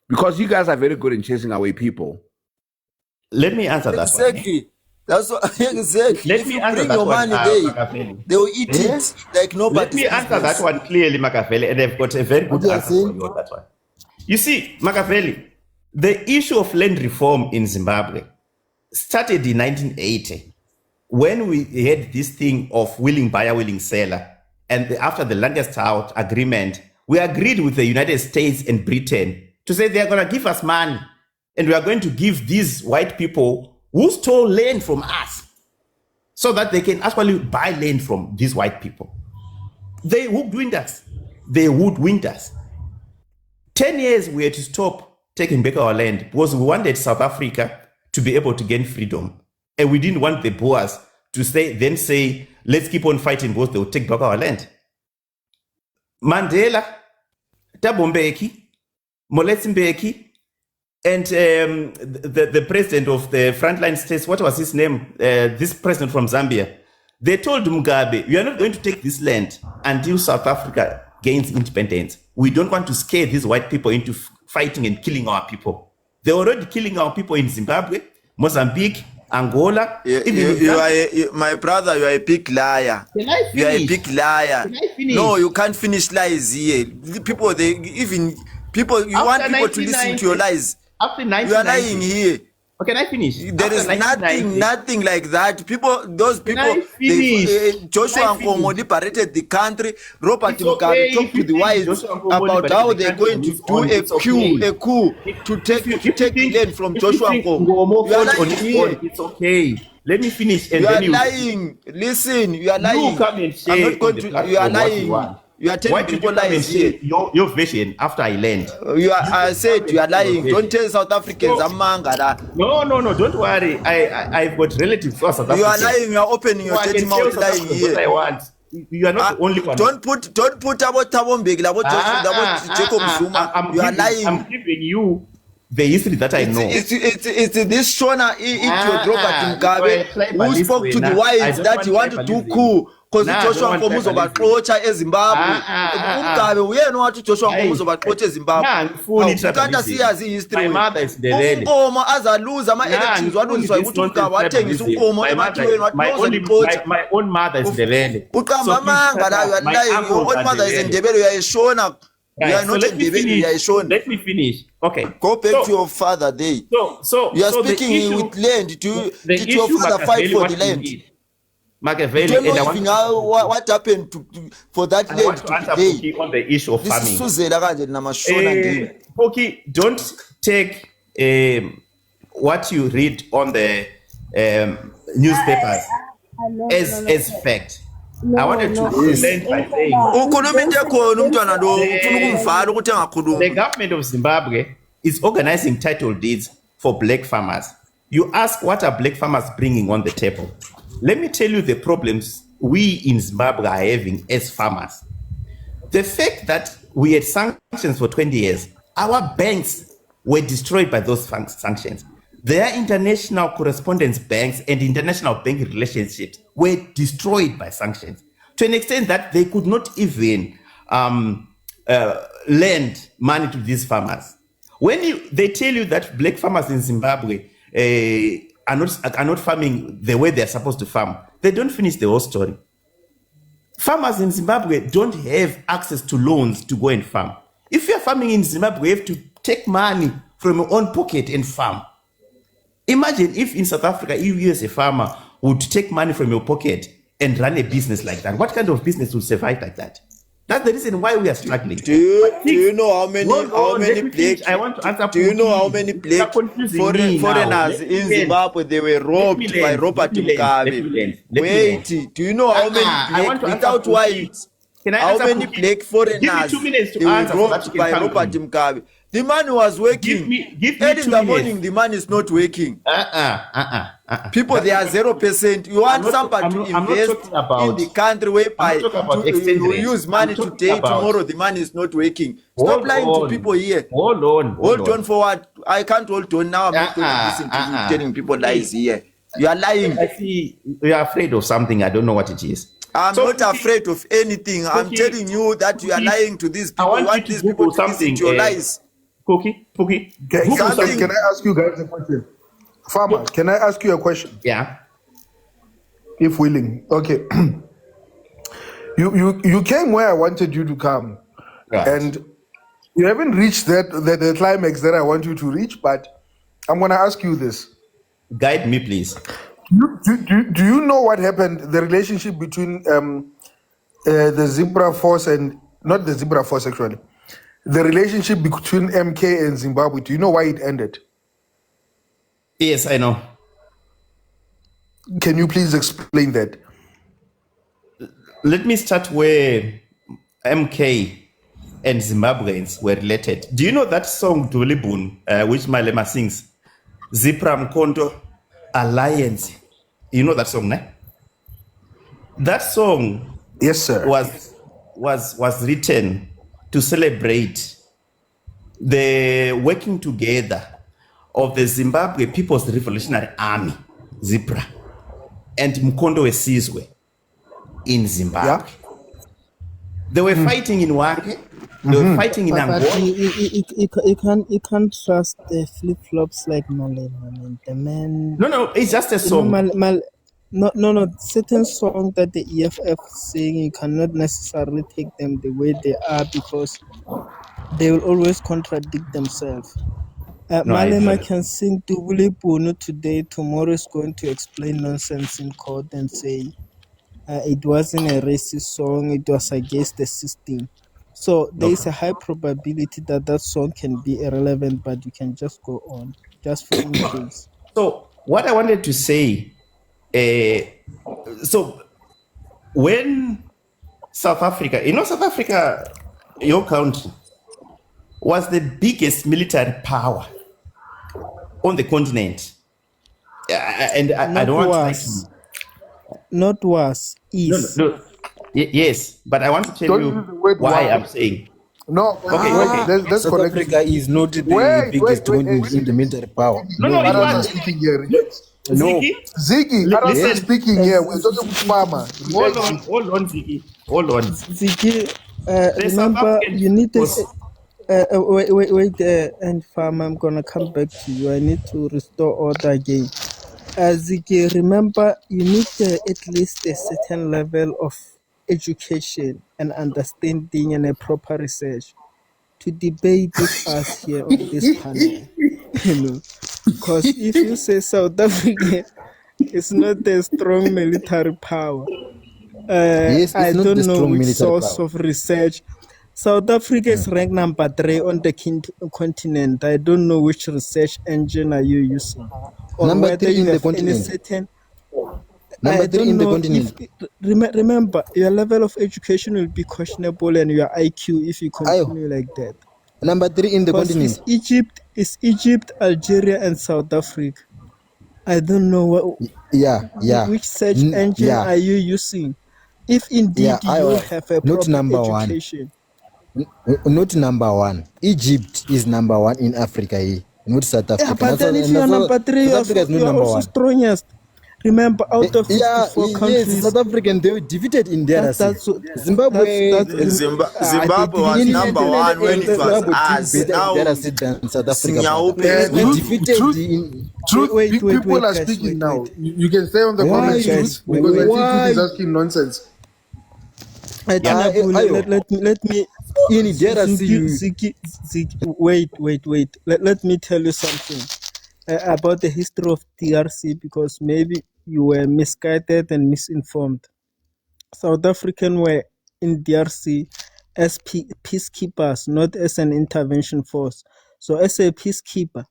because you guys are very good in chasing away people. Let me answer that one. Exactly. That's what, exactly. Let If me you answer bring that your one, money there, Machiavelli. they will eat Yes. it like nobody. Let me answer that one clearly, Machiavelli, and I've got a very good What you are answer for saying? you on that one. You see, Machiavelli, the issue of land reform in Zimbabwe started in 1980 when we had this thing of willing buyer, willing seller. And after the longest out agreement, we agreed with the United States and Britain to say they're going to give us money. And we are going to give these white people who stole land from us so that they can actually buy land from these white people. They hoodwinked us. They hoodwinked us. 10 years we had to stop taking back our land because we wanted South Africa to be able to gain freedom. And we didn't want the Boers to say, let's keep on fighting because they will take back our land. Mandela, Thabo Mbeki, Molethi Mbeki, and the president of the frontline states, what was his name? This president from Zambia. They told Mugabe, we are not going to take this land until South Africa gains independence. We don't want to scare these white people into fighting and killing our people. They're already killing our people in Zimbabwe, Mozambique, Angola. My brother, you are a big liar. Can I You are a finish? big liar. Can I finish? No, you can't finish lies here. The people, you want people to listen to your lies. After You are lying 1990, here. Can I finish? There is nothing like that. Those people, I finish? Joshua Nkomo liberated the country. Robert Mugabe talked to the whites about how they're going to do a coup to take the land from Joshua Nkomo. You are lying here. It's okay. Let me finish. And you then are lying. Listen, you are lying. You come and share. I'm not going to. You are lying. You are telling people lies here. Your version after I learned. I said you are lying. Don't tell South Africans I'm manga. No. Don't worry. I've got relatives who are South Africans. You are lying. You are opening your dirty mouth lying here. What I want. You are not the only one. Don't put about Tabombegi, about Jacob Zuma. You are lying. I'm giving you the history that I know. It's this Shona Robert Mugabe who spoke to the whites that he wanted to coup. Because Joshua Nkomo uzobaxotsha eZimbabwe. Mugabe uyena wathi Joshua Nkomo uzobaxotsha eZimbabwe. Ukanda siyazi history. My mother is Ndebele. Nkomo azaluza ama-elections walungiswa ukuthi Mugabe wathengisa uNkomo emathiweni wathi my own mother is Ndebele. Uqamba amanga la, you are lying. Your own mother is Ndebele, you are Shona. You are not Ndebele, you are Shona. Let me finish. Okay. Go back to your father there. You are speaking with land. Did your father fight for the land? Machiavelli, don't know even what happened for that land. I want to answer Poki on the issue of farming. Poki, don't take what you read on the newspapers as fact. I wanted to end by saying the government of Zimbabwe is organizing title deeds for black farmers. You ask, what are black farmers bringing on the table? Let me tell you the problems we in Zimbabwe are having as farmers. The fact that we had sanctions for 20 years, our banks were destroyed by those sanctions. Their international correspondence banks and international banking relationships were destroyed by sanctions to an extent that they could not even lend money to these farmers. When they tell you that black farmers in Zimbabwe are not farming the way they're supposed to farm, they don't finish the whole story. Farmers in Zimbabwe don't have access to loans to go and farm. If you're farming in Zimbabwe, you have to take money from your own pocket and farm. Imagine if in South Africa, you as a farmer would take money from your pocket and run a business like that. What kind of business would survive like that? That's the reason why we are struggling. Do you know how many black? I want to answer. Do you know how many black foreigners in Zimbabwe they were robbed by Robert Mugabe? Wait, do you know how many black without whites? How many black foreigners they were robbed by Robert Mugabe? The man was working. Early in the morning, the man is not working. People, they are 0%. You want somebody to invest in the country whereby you use money today, tomorrow the money is not working. Stop lying to people here. Hold on for what? I can't hold on now. I'm not going to listen to you telling people lies here. You are lying. I see you are afraid of something. I don't know what it is. I'm not afraid of anything. I'm telling you that you are lying to these people. I want these people to listen to your lies. Can I ask you guys a question? Farmer, can I ask you a question? Yeah. If willing. Okay. You came where I wanted you to come. Right. And you haven't reached the climax that I want you to reach, but I'm going to ask you this. Guide me, please. Do you know what happened, the relationship between the Zebra Force and, not the Zebra Force actually, the relationship between MK and Zimbabwe? Do you know why it ended? Yes, I know. Can you please explain that? Let me start where MK and Zimbabweans were related. Do you know that song Dulibun, which Malema sings? Zipra Mkondo Alliance. You know that song, ne? That song, yes, sir, was written to celebrate the working together of the Zimbabwe People's Revolutionary Army, ZIPRA, and Mkondo Wesizwe in Zimbabwe. Yeah. They were fighting in Wange, they were fighting in Angola. You can't trust the flip-flops like Malema. I mean, the man... No, it's just a song. No. Certain songs that the EFF sing, you cannot necessarily take them the way they are because they will always contradict themselves. No, I Malema don't. can sing Tubuli Puno today. Tomorrow is going to explain nonsense in court and say it wasn't a racist song, it was against the system. So there is Okay. a high probability that that song can be irrelevant, but you can just go on, just for in case. So what I wanted to say, so when South Africa, South Africa, your country, was the biggest military power on the continent. And I Not don't want to try was, to. not was, No, no, is. no. Yes, but I want to tell Don't use you the word why I'm was. saying. No, Okay, wait, okay. let's South connect Africa it. is not the Wait, biggest continent in Ziggy. the military power. Ziggy. No, no, it Others are was. speaking here. Relax. No. Ziggy, Ziggy, others are Yes. listen. speaking here. We're talking with Farmer. Relax, Ziggy. Hold on, Ziggy. Hold on. Ziggy, The South remember, African you need to. force. Wait, and farm, I'm gonna come back to you. I need to restore order again. Ziggy, remember, you need at least a certain level of education and understanding and a proper research to debate with us here on this panel. Because if you say South Africa is not a strong military power, Yes, I it's not the don't know strong which military source power. of research. South Africa is ranked number 3 on the continent. I don't know which research engine are you using, or Number whether 3 you in the have any continent. certain. Number I 3 don't in the know if. continent. Remember, your level of education will be questionable, and your IQ if you Ayo. continue like that. Number 3 in the Because continent. it's Egypt, Algeria, and South Africa. I don't know Yeah. which search engine Yeah. are you using. If indeed Yeah. you have a Not proper number 1. education. Not number 1. Egypt is number 1 in Africa, not South Yeah, Africa. but then if you are number 3, South Africa is not you are number also 1. strongest. Remember, out of Yeah, 64 yes, countries, South African, they were defeated in DRC. that's Zimbabwe, they Zimbabwe was didn't number one when it was Zimbabwe did us. better in Now, DRC than South Africa, brother. Sinyaupe We Truth, defeated truth, in. truth. wait, People are guys, speaking now. wait. You can stay on the Why, comments, Guys, Truth, because I think Truth why? is asking nonsense. Ayo, Let me in DRC, Ziggy, wait. Let me tell you something about the history of DRC, because maybe you were misguided and misinformed. South African were in DRC as peacekeepers, not as an intervention force. So as a peacekeeper,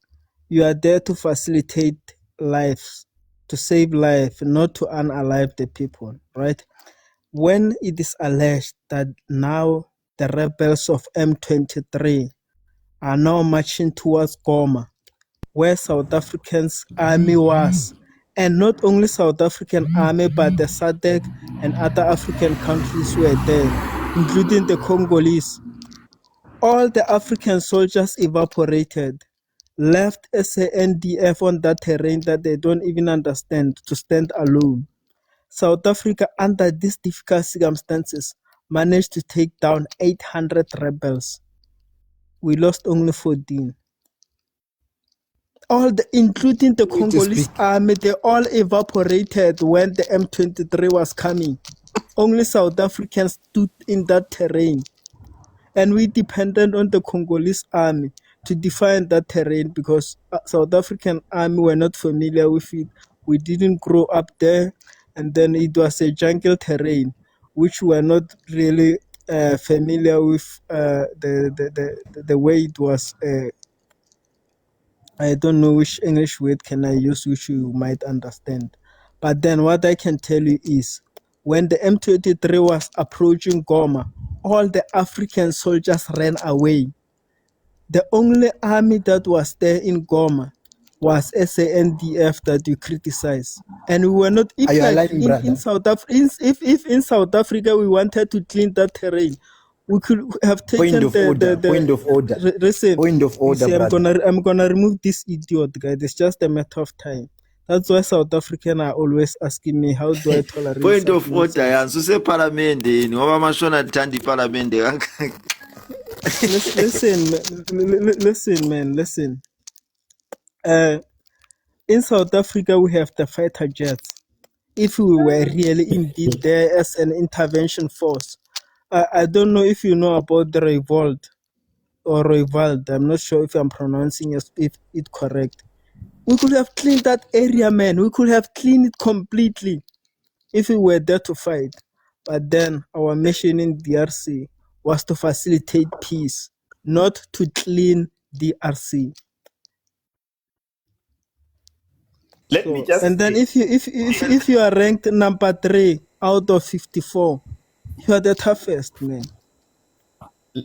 you are there to facilitate lives, to save life, not to unalive the people, right? When it is alleged that now the rebels of M23 are now marching towards Goma, where South African's army was, and not only South African army, but the SADC and other African countries were there, including the Congolese. All the African soldiers evaporated, left SANDF on that terrain that they don't even understand, to stand alone. South Africa, under these difficult circumstances, managed to take down 800 rebels. We lost only 14. Including the wait to Congolese speak. army, they all evaporated when the M23 was coming. Only South Africans stood in that terrain. And we depended on the Congolese army to defend that terrain, because South African army were not familiar with it. We didn't grow up there, and then it was a jungle terrain, which we were not really familiar with the way it was. I don't know which English word can I use which you might understand. But then what I can tell you is, when the M23 was approaching Goma, all the African soldiers ran away. The only army that was there in Goma was SANDF that you criticize. And we were not, if Are you like lying, brother? in South Africa, if in South Africa we wanted to clean that terrain, we could have taken Point of order. listen. Point of You order, see, brother. I'm gonna remove this idiot guy. It's just a matter of time. That's why South African are always asking me, how do I tolerate point such of order nonsense? yansuse palamende ngoba mashona tandi palamende. Listen. In South Africa, we have the fighter jets. If we were really indeed there as an intervention force, I don't know if you know about the revolt. or Roivald. I'm not sure if I'm pronouncing it correct. We could have cleaned that area, man. We could have cleaned it completely if we were there to fight. But then our mission in DRC was to facilitate peace, not to clean DRC. Let me just And then say, if you are ranked number 3 out of 54, you are the toughest, man.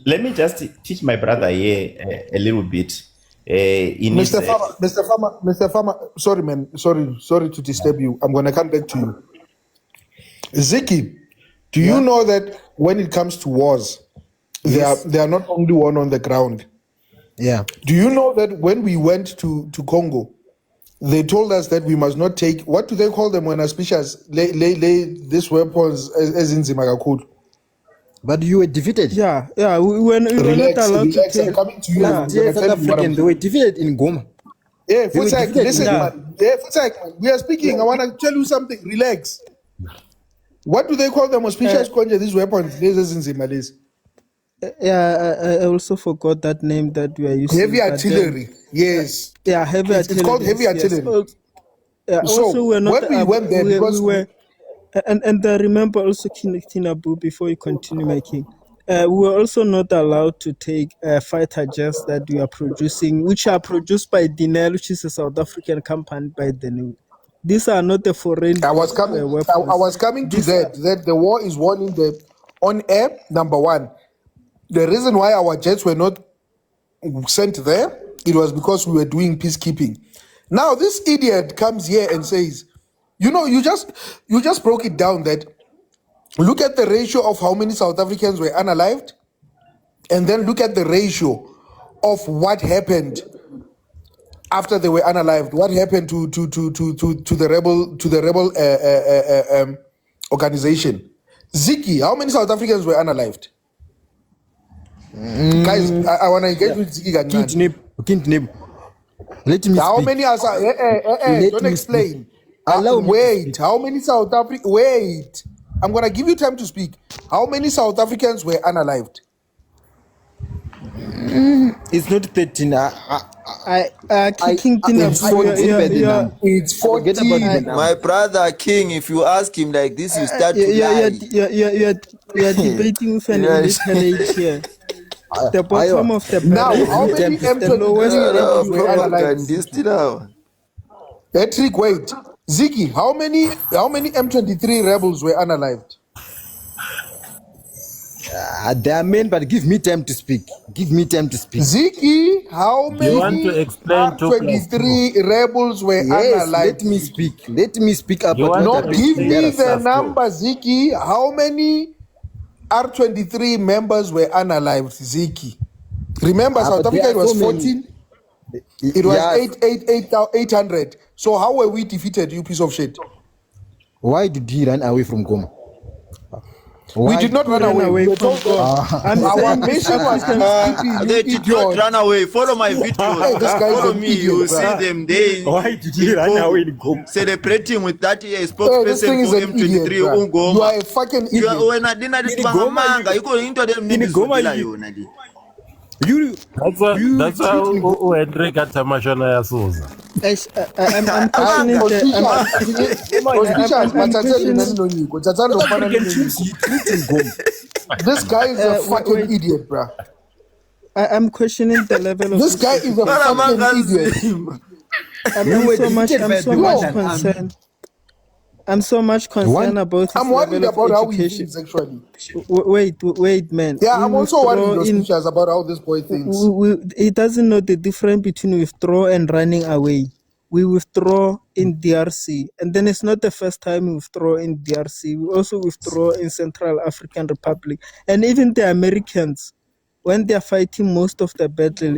let me just teach my brother here a little bit. In Mr. his, Farmer, Mr. Farmer, sorry, man. Sorry to disturb you. I'm going to come back to you. Ziki, do you know that when it comes to wars, Yes. they are not only one on the ground? Yeah. Do you know that when we went to Congo, they told us that we must not take, what do they call them when auspicious lay these weapons as in Zimagakul? But you were defeated. Yeah, we were not allowed to Relax, I'm take. coming to you. Last year, South African, they were defeated in Goma. Yeah, They were Futsek, defeated listen, in Goma. man. Yeah, Futsek, man. We are speaking. I want to tell you something. Relax. What do they call them auspicious conjure, these weapons? Lasers in Zimbabwe. Yeah, I also forgot that name that we are using. Heavy but artillery. Yes. Yeah, heavy artillery. It's called heavy yes. artillery. Also, So, we're not. when we went there, because we were, and I remember also Kinabu before you continue making. We were also not allowed to take fighter jets that we are producing, which are produced by Dinel, which is a South African company by the new. These are not the foreign I was coming. weapons. I was coming to that the war is won in the on air. Number one, the reason why our jets were not sent there, it was because we were doing peacekeeping. Now this idiot comes here and says, you know, you just broke it down that look at the ratio of how many South Africans were unalived, and then look at the ratio of what happened after they were unalived. What happened to the rebel organization? Ziki, how many South Africans were unalived? Guys, I want to engage with Ziki Gangan. Let me How speak. many are Let don't me explain. speak. Allow me to Wait, speak. how many South Africans? Wait, I'm gonna give you time to speak. How many South Africans were unalived? It's not 13. King It's Kinabu, 14. It's Forget about 14. the number. My brother King, if you ask him like this, you start to lie. you are debating with an You know, illiterate here. The bottom of the Now, barrel how is many the lowest M23 level rebels you were have. unalived? propagandist now. Patrick, wait. Ziki, how many M23 rebels were unalived? There are men, but give me time to speak. Give me time to speak. Ziki, how You want to many explain 2 plus 2? R23 rebels were Yes, unalived? let me speak. Let me speak about You want what to No, happened give in explain me 2 the DRC. plus 2? number, Ziki. How many R23 members were unalived, Ziki? Remember, South But there Africa, it are was so many. 14. It was Yeah. 800. So how were we defeated, you piece of shit? Why did he run away from Goma? We did not Who run ran away. We away were from told that God? I'm our saying this mission was African. peacekeeping, you They did not idiot. run away. Follow my videos. Hey, this guy is Follow an me. idiot, You bro. see them there Why did he run away in Goma? celebrating with that Hey, this spokesperson thing is for an idiot, M23 bro. You Ungoma. are a fucking You idiot. when I didn't In tubanga Goma, manga, you go into them in Goma, nini yona di. you That's why retreat in Goma. Henry Katamashana Yasuza. I'm questioning Auspicious, but I'm I tell you, questioning. South African troops retreat in Goma. this guy is a fucking Wait. idiot, bro. I'm questioning the level of This guy is a Para fucking manga idiot. zim. You were I'm defeated by so the much Rwandan army. concerned. I'm so much One, concerned about his I'm worried level of about how he education. thinks, actually. Wait, man. Yeah, We I'm also worried, withdraw in. Auspicious, about how this boy thinks. He doesn't know the difference between withdraw and running away. We withdraw in DRC, and then it's not the first time we withdraw in DRC. We also withdraw in Central African Republic, and even the Americans, when they are fighting most of the battle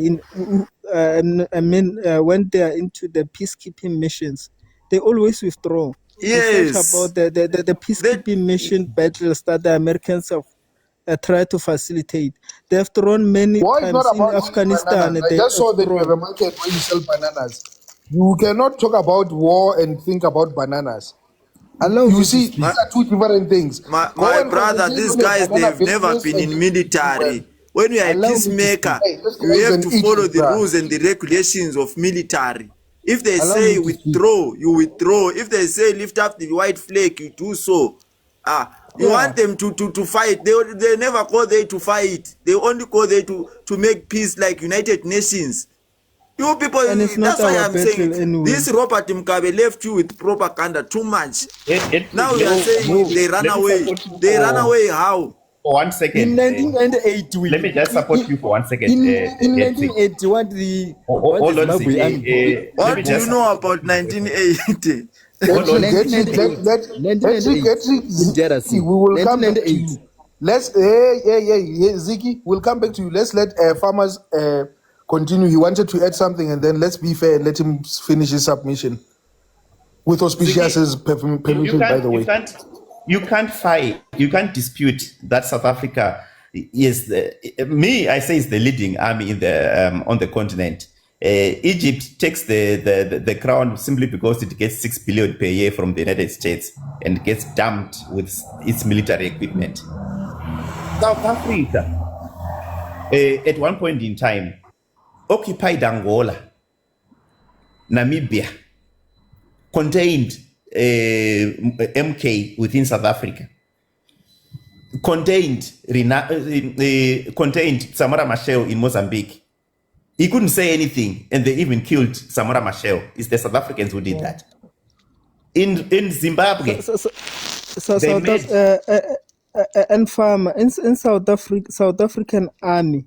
when they are into the peacekeeping missions, they always withdraw. Research Yes. about the peacekeeping mission battles that the Americans have tried to facilitate. They have thrown many War is not times in about selling Afghanistan. bananas. I They just saw that you have withdrawn. a market where you sell bananas. You cannot talk about war and think about bananas. allow You me see, to these speak. are two different things. My Go and brother, concentrate these on your guys, banana they've never business been and in do well. military. when you are a Allow me to peacemaker, speak. Hey, this you guy's have an to follow idiot, the bruh. rules and the regulations of military. If they Allow say me to speak. withdraw, you withdraw. If they say lift up the white flag, you do so. You Yeah. want them to fight. They never go there to fight. They only go there to make peace, like United Nations. You people, And it's not that's why our I'm saying battle anyway. this Robert Mugabe left you with propaganda too much. Now you are No, saying they ran let me away. support you They ran for away how? 1 second. In 1998, Let me just support you for 1 second. in Patrick. 1980, what the Hold on, Zimbabwe army let What me do you just know support about you for a second. 1980? Hold on. in DRC. We will come back to 1998. you. Let's, hey, Ziggy, we'll come back to you. Let's let Farmers continue. He wanted to add something, and then let's be fair and let him finish his submission. With auspicious permission, by the way. You can't fight. You can't dispute that South Africa is I say is the leading army in the on the continent. Egypt takes the crown simply because it gets 6 billion per year from the United States and gets dumped with its military equipment. South Africa, at one point in time, occupied Angola, Namibia, contained MK within South Africa, contained Samora Machel in Mozambique. He couldn't say anything, and they even killed Samora Machel. It's the South Africans who did that. In Zimbabwe, And farmer in South African army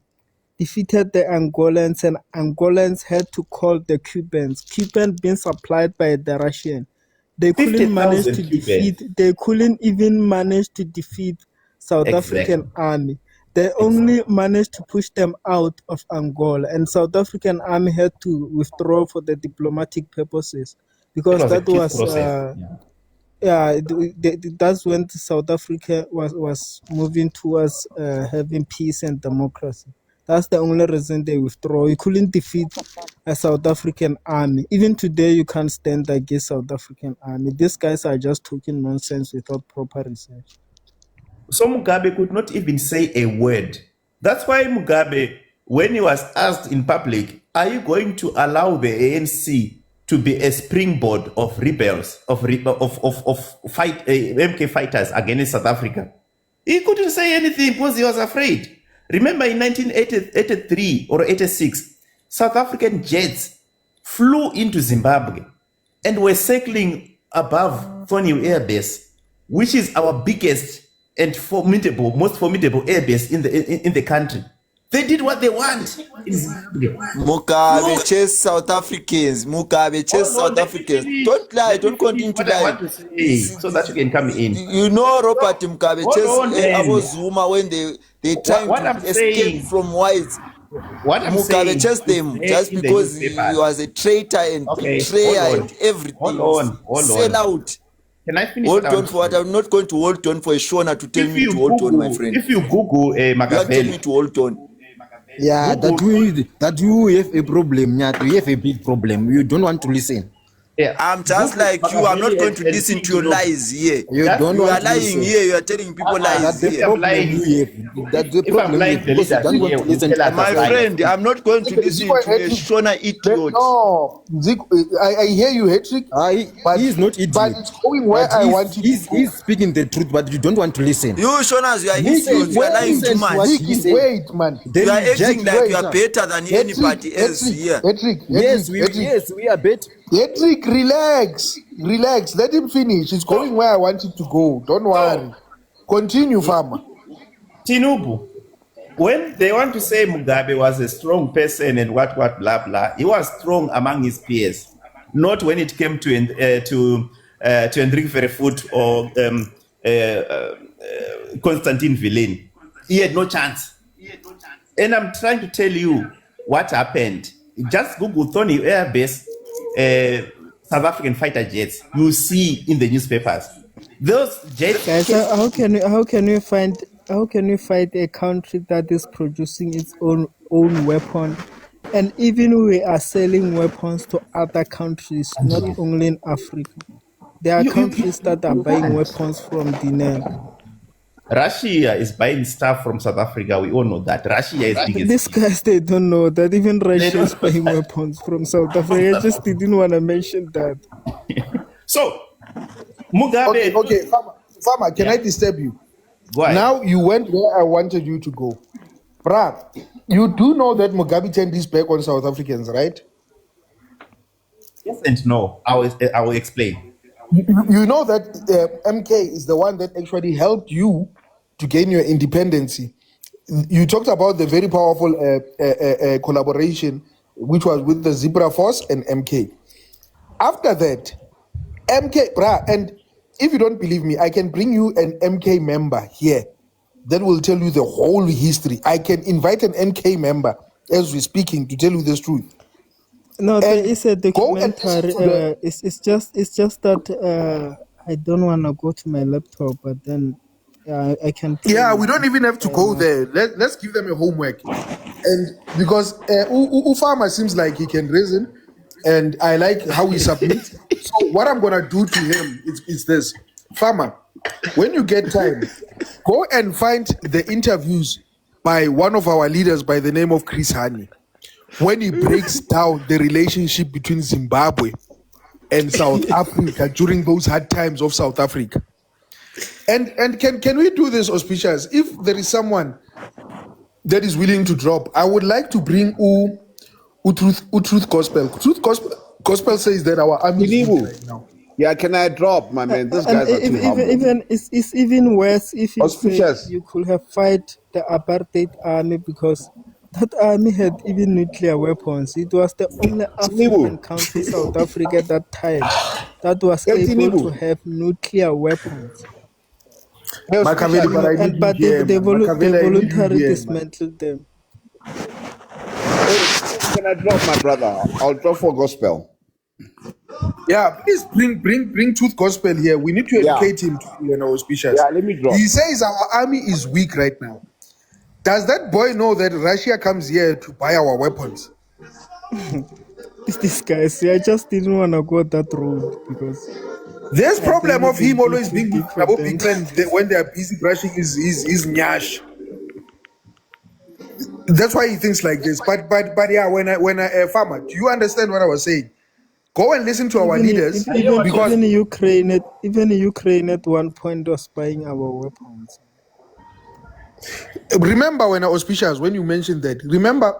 defeated the Angolans, and Angolans had to call the Cubans. Cubans being supplied by the Russian. They couldn't manage to 50,000 Cubans. defeat. They couldn't even manage to defeat South Exactly. African army. They only managed to push them out of Angola, and South African army had to withdraw for the diplomatic purposes because It was a that peace was. process. That's when South Africa was moving towards having peace and democracy. That's the only reason they withdraw. You couldn't defeat a South African army. Even today, you can't stand against South African army. These guys are just talking nonsense without proper research. So Mugabe could not even say a word. That's why Mugabe, when he was asked in public, are you going to allow the ANC to be a springboard of rebels, of MK fighters against South Africa? He couldn't say anything because he was afraid. Remember in 1983 or 86, South African jets flew into Zimbabwe and were circling above Thornhill Air Base, which is our biggest and most formidable air base in the country. They did what they want in Zimbabwe. Mugabe chase South Africans. Mugabe chase South Africans. Don't lie. Don't continue to what I lie. want to say so that you can come in. You know Robert Mugabe Hold on, chase man. Abo Zuma when they trying What to I'm escape saying- from whites. What I'm saying Mugabe chased them is just in the because he newspapers. was a traitor and Okay, betrayer hold on. and everything. Hold on. Sell out. Can I finish? Hold what I on want for to what? say? I'm not going to hold on for a Shona to tell If me you to hold on, my Google, friend. if you Google You are telling me Machiavelli, to hold on. Yeah, Google- that you have a problem. Yeah, you have a big problem. You don't want to listen. yeah, I'm just Google like you. I'm not Machiavelli going to and listen see to your look. lies here. You That's- don't You want are to lying listen. here. You are telling people That's lies the here. problem lying. you have. That's the If I'm problem you lying, have because you the don't leaders want to here listen will to tell us My other lies. friend, I'm not going to listen to a Shona idiot. No, I hear you, Hedrick. He is not idiot. But it's going where But I want it to go. he's speaking the truth, but you don't want to listen. You Shonas, you are Listen, idiots. You are lying too listen to much. what he Ziggy, said. wait, man. Then You are you acting judge like you later. are better than anybody else here. Yes, we are bet. Hedrick, relax. Let him finish. It's going where I want it to go. Don't worry. Continue, farmer. Tinubu, when they want to say Mugabe was a strong person and what blah blah, he was strong among his peers, not when it came to Hendrik Vervoet or Constantine Villen. He had no chance. And I'm trying to tell you what happened. Just Google Tony Air Base, South African fighter jets. You see in the newspapers. Those jets. Guys, how can you fight a country that is producing its own weapon, and even we are selling weapons to other countries, not only in Africa. There are countries that are buying weapons from Dinel. Russia is buying stuff from South Africa. We all know that. Russia is biggest. These guys, they don't know that even Russia don't is buying weapons from South Africa. I just didn't want to mention that. So, Mugabe. Okay, Farmer, can I disturb you? Go ahead. Now you went where I wanted you to go. Brad, you do know that Mugabe turned his back on South Africans, right? Yes and no. I will explain. You know that MK is the one that actually helped you to gain your independence. You talked about the very powerful collaboration, which was with the Zebra Force and MK. After that, MK, brah, and if you don't believe me, I can bring you an MK member here that will tell you the whole history. I can invite an MK member as we're speaking to tell you this truth. No, there is a go and documentary. listen to It's just that I don't want to go to my laptop, but then I can. Yeah, we don't even have to go there. Let's give them a homework, and because Ufama seems like he can reason, and I like how he submits. So what I'm gonna do to him is this, Farmer. When you get time, go and find the interviews by one of our leaders by the name of Chris Hani, when he breaks down the relationship between Zimbabwe and South Africa during those hard times of South Africa. And can we do this, auspicious? If there is someone that is willing to drop, I would like to bring Truth Gospel. Truth Gospel says that our army is weak right now. Yeah, can I drop, my man? This guy's And too humble. even it's even worse if you say Auspicious. you could have fight the apartheid army, because that army had even nuclear weapons. It was the only African country, South Africa, at that time that was able to have nuclear weapons. Machiavelli, but I need you But here, they man. Machiavelli, I need you voluntarily here, man. dismantled them. Can I drop, my brother? I'll drop for gospel. Yeah, please bring Truth Gospel here. We need to educate him, auspicious. Yeah, let me drop. He says our army is weak right now. Does that boy know that Russia comes here to buy our weapons? These guys, I just didn't want to go that road because There's problem of him always being big for them. big men when they are busy brushing his nyash. That's why he thinks like this. But yeah, when I Farmer, do you understand what I was saying? Go and listen to our leaders because even Ukraine at one point was buying our weapons. remember when auspicious, when you mentioned that, remember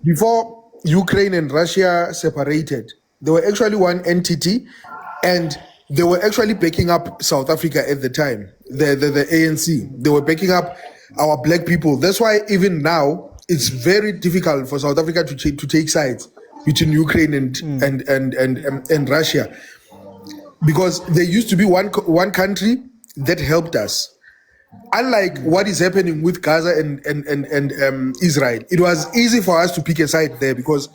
before Ukraine and Russia separated, they were actually one entity, and they were actually backing up South Africa at the time, the ANC. They were backing up our black people. That's why even now it's very difficult for South Africa to take sides between Ukraine and Russia, because there used to be one country that helped us. Unlike what is happening with Gaza and Israel, it was easy for us to pick a side there because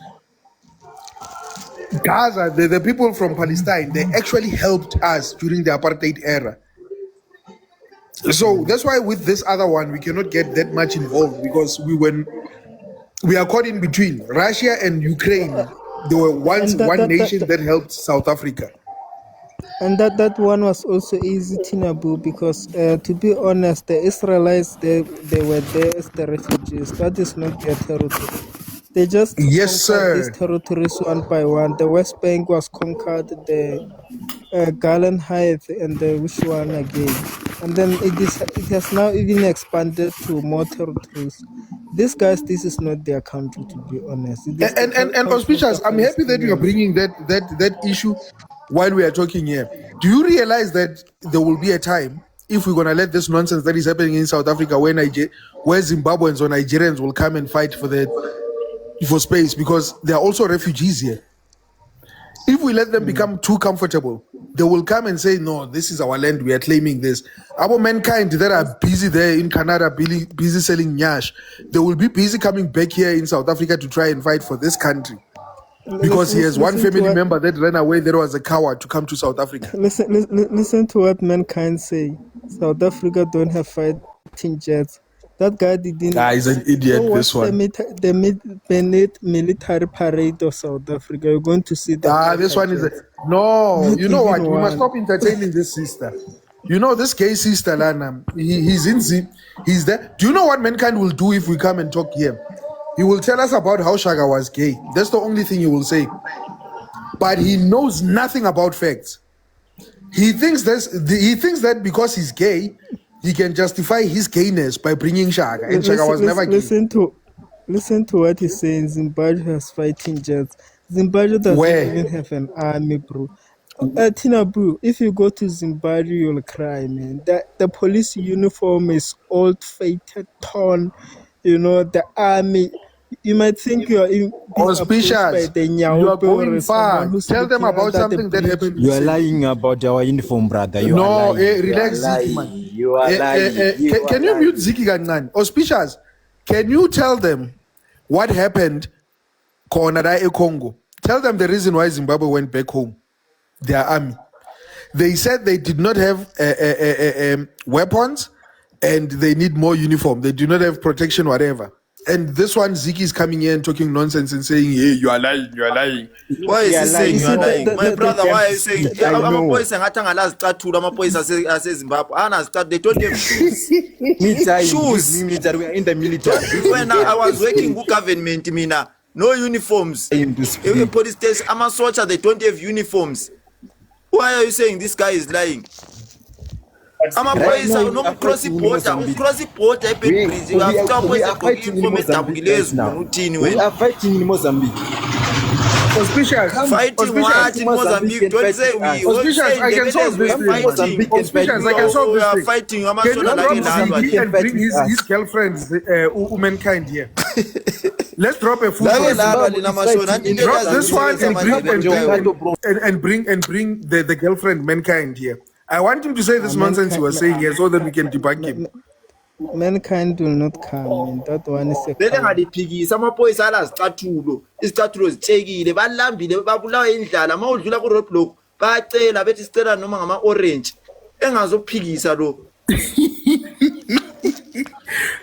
Gaza, the people from Palestine, they actually helped us during the apartheid era. So that's why with this other one, we cannot get that much involved because we are caught in between Russia and Ukraine. They were once one nation that helped South Africa. And that one was also easy, Tinabu, because to be honest, the Israelites, they were there as the refugees. That is not their territory. They just conquered these territories one by one. The West Bank was conquered, the Golan Heights, and the which one again. And then it has now even expanded to more territories. These guys, this is not their country, to be honest. And auspicious, I'm happy that you are bringing that issue while we are talking here. Do you realize that there will be a time, if we're going to let this nonsense that is happening in South Africa, where Zimbabweans or Nigerians will come and fight for space, because they are also refugees here. If we let them become too comfortable, they will come and say, no, this is our land, we are claiming this. Our mankind that are busy there in Canada, busy selling nyash, they will be busy coming back here in South Africa to try and fight for this country. Because he has one family member that ran away, that was a coward to come to South Africa. Listen to what mankind say. South Africa don't have fighting jets. That guy didn't. He's an idiot, this one. The military parade of South Africa. You're going to see that. This one is no. You know what? We must stop entertaining this sister. You know, this gay sister, Lana, he's in he's there. Do you know what mankind will do if we come and talk here? He will tell us about how Shaka was gay. That's the only thing he will say. But he knows nothing about facts. He thinks that because he's gay, he can justify his gayness by bringing Shaka. And Shaka was never gay. Listen to what he's saying. Zimbabwe has fighting jets. Zimbabwe doesn't even have an army, bro. Tina, bro, if you go to Zimbabwe, you'll cry, man. The police uniform is old, faded, torn. You know, the army. You might think you are being approached by the Nyaope, you are going or far. who's Tell them about something that happened. You are lying about our uniform, brother. You are lying. Relax, Ziki, man. You are lying. Can you mute Ziki Gangan? Auspicious, can you tell them what happened Congo? Tell them the reason why Zimbabwe went back home. Their army. They said they did not have weapons and they need more uniform. They do not have protection, whatever. And this one, Ziki is coming here and talking nonsense and saying, "Hey, you are lying, you are lying." Why is he saying you are lying? My brother, why are you saying? Shoes. They don't have shoes. Shoes. We are in the military. When I was working with government, no uniforms. In police station, I'm a soldier, they don't have uniforms. Why are you saying this guy is lying? I'm a boy, no cross the border. We are fighting in Mozambique. We are fighting in Mozambique. Auspicious. Fighting what in Mozambique? Don't say we. Auspicious, I can solve this thing. Auspicious, I can solve this thing. Fighting. Can you drop Ziki and bring his girlfriends, womankind here? Let's drop a food. Drop this one and bring the girlfriend mankind here. I want him to say this nonsense he was saying here so that we can debunk him. Mankind will not come, man. That one is a bengaphikisa amaphoyisa alazicathulo izicathulo zitshekile balambile babulawa indlala mawudlula ku roadblock bacela bethi sicela noma ngama orange engazophikisa lo.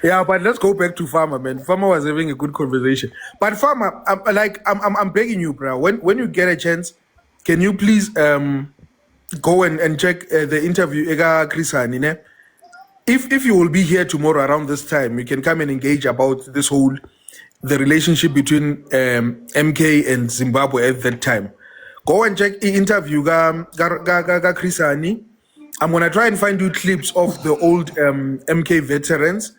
Yeah, but let's go back to Farmer, man. Farmer was having a good conversation. But Farmer, I'm begging you, bro. When you get a chance, can you please go and check the interview Ega Krisani, ne? If you will be here tomorrow around this time, you can come and engage about the relationship between MK and Zimbabwe at that time. Go and check the interview ga Krisani. I'm gonna try and find you clips of the old MK veterans,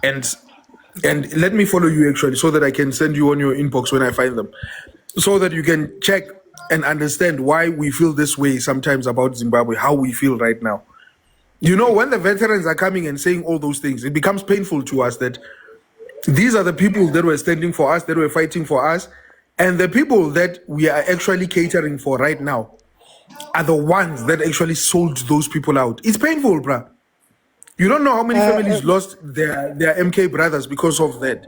and let me follow you actually, so that I can send you on your inbox when I find them, so that you can check and understand why we feel this way sometimes about Zimbabwe, how we feel right now. You know, when the veterans are coming and saying all those things, it becomes painful to us that these are the people that were standing for us, that were fighting for us, and the people that we are actually catering for right now are the ones that actually sold those people out. It's painful, bruh. You don't know how many families lost their MK brothers because of that.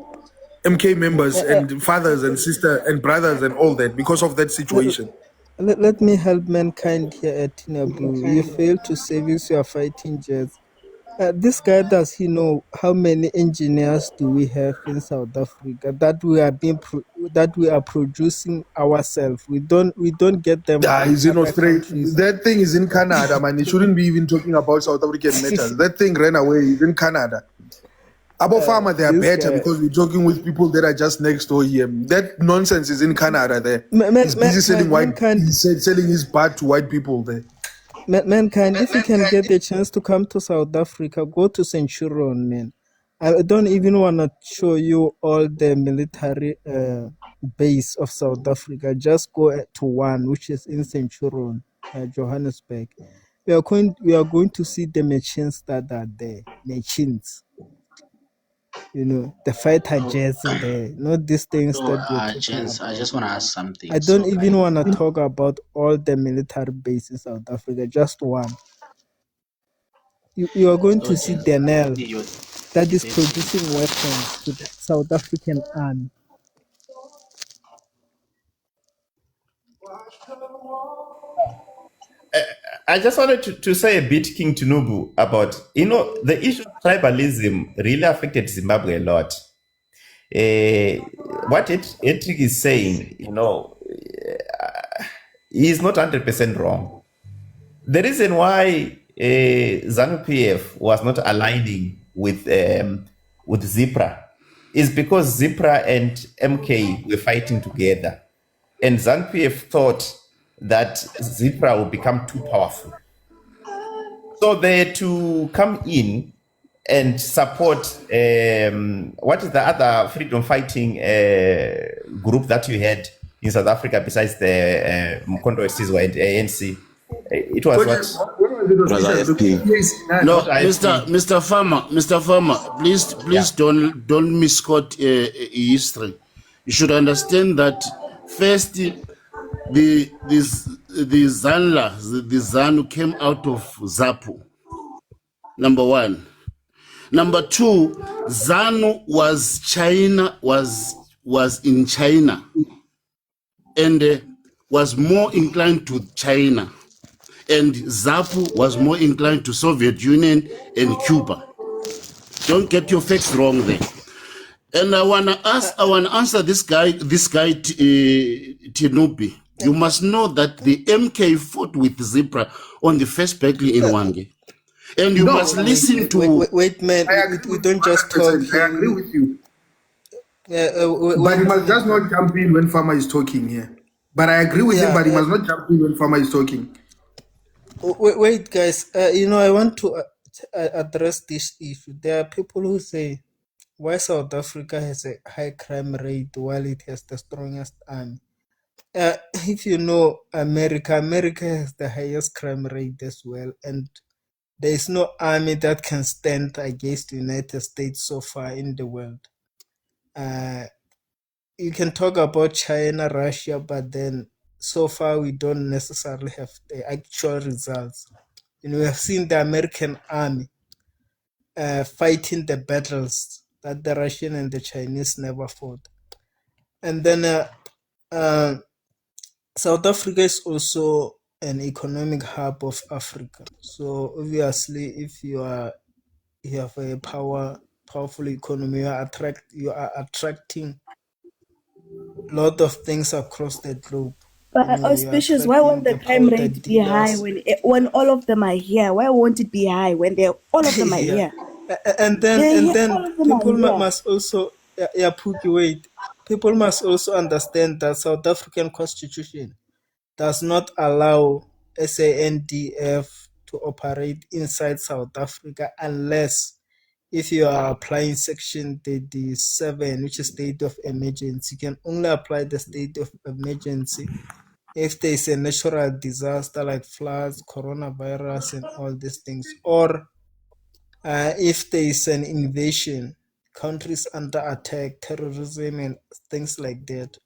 MK members and fathers and sisters and brothers and all that because of that situation. Let me help mankind here at Tinabu. You failed to service your fighting jets. This guy, does he know how many engineers do we have in South Africa that we are producing ourselves? We don't get them. He's in Australia. That thing is in Canada, man. He shouldn't be even talking about South African matters. That thing ran away. He's in Canada. About Farmer, they are better guy, because we're talking with people that are just next door here. That nonsense is in Canada there. He's busy selling white. He's selling his butt to white people there. Mankind, if you can get a chance to come to South Africa, go to Centurion, man. I don't even want to show you all the military base of South Africa. Just go to one, which is in Centurion, Johannesburg. We are going to see the machines that are there. Machines. You know, the fighter jets there, not these things that Gents, I just want to ask something. I don't even want to talk about all the military bases in South Africa, just one. You are going to see Denel that is producing weapons to the South African army. I just wanted to say a bit, King Tunubu, about, the issue of tribalism really affected Zimbabwe a lot. What Etrik is saying, he is not 100% wrong. The reason why ZANU PF was not aligning with ZIPRA is because ZIPRA and MK were fighting together. And ZANU PF thought that ZIPRA would become too powerful. So they had to come in and support what is the other freedom fighting group that you had in South Africa besides the Mkondo Sizwe and ANC? It was what? Brother FP. No, Not IFP. Mr. Farmer, please don't misquote history. You should understand that first the ZANU came out of ZAPU. Number one. Number two, ZANU was in China and was more inclined to China, and ZAPU was more inclined to Soviet Union and Cuba. Don't get your facts wrong there. And I wanna answer this guy Tinubi. You must know that the MK fought with ZIPRA on the first battle in Wange. And you must listen to... Wait, man. We don't just talk. I agree with you. But he must just not jump in when Farmer is talking here. But I agree with him, but he must not jump in when Farmer is talking. Wait, guys. I want to address this issue. There are people who say, why South Africa has a high crime rate while it has the strongest army? If you know America has the highest crime rate as well, and there is no army that can stand against the United States so far in the world. You can talk about China, Russia, but then so far we don't necessarily have the actual results. We have seen the American army fighting the battles that the Russian and the Chinese never fought. And then South Africa is also an economic hub of Africa. So obviously, if you have a powerful economy, you are attracting a lot of things across the globe. But auspicious, why won't the crime rate be high when all of them are here? Why won't it be high when all of them are here? And then people must also people must also understand that South African Constitution does not allow SANDF to operate inside South Africa unless if you are applying Section 37, which is state of emergency. You can only apply the state of emergency if there is a natural disaster like floods, coronavirus, and all these things, or if there is an invasion, countries under attack, terrorism, and things like that.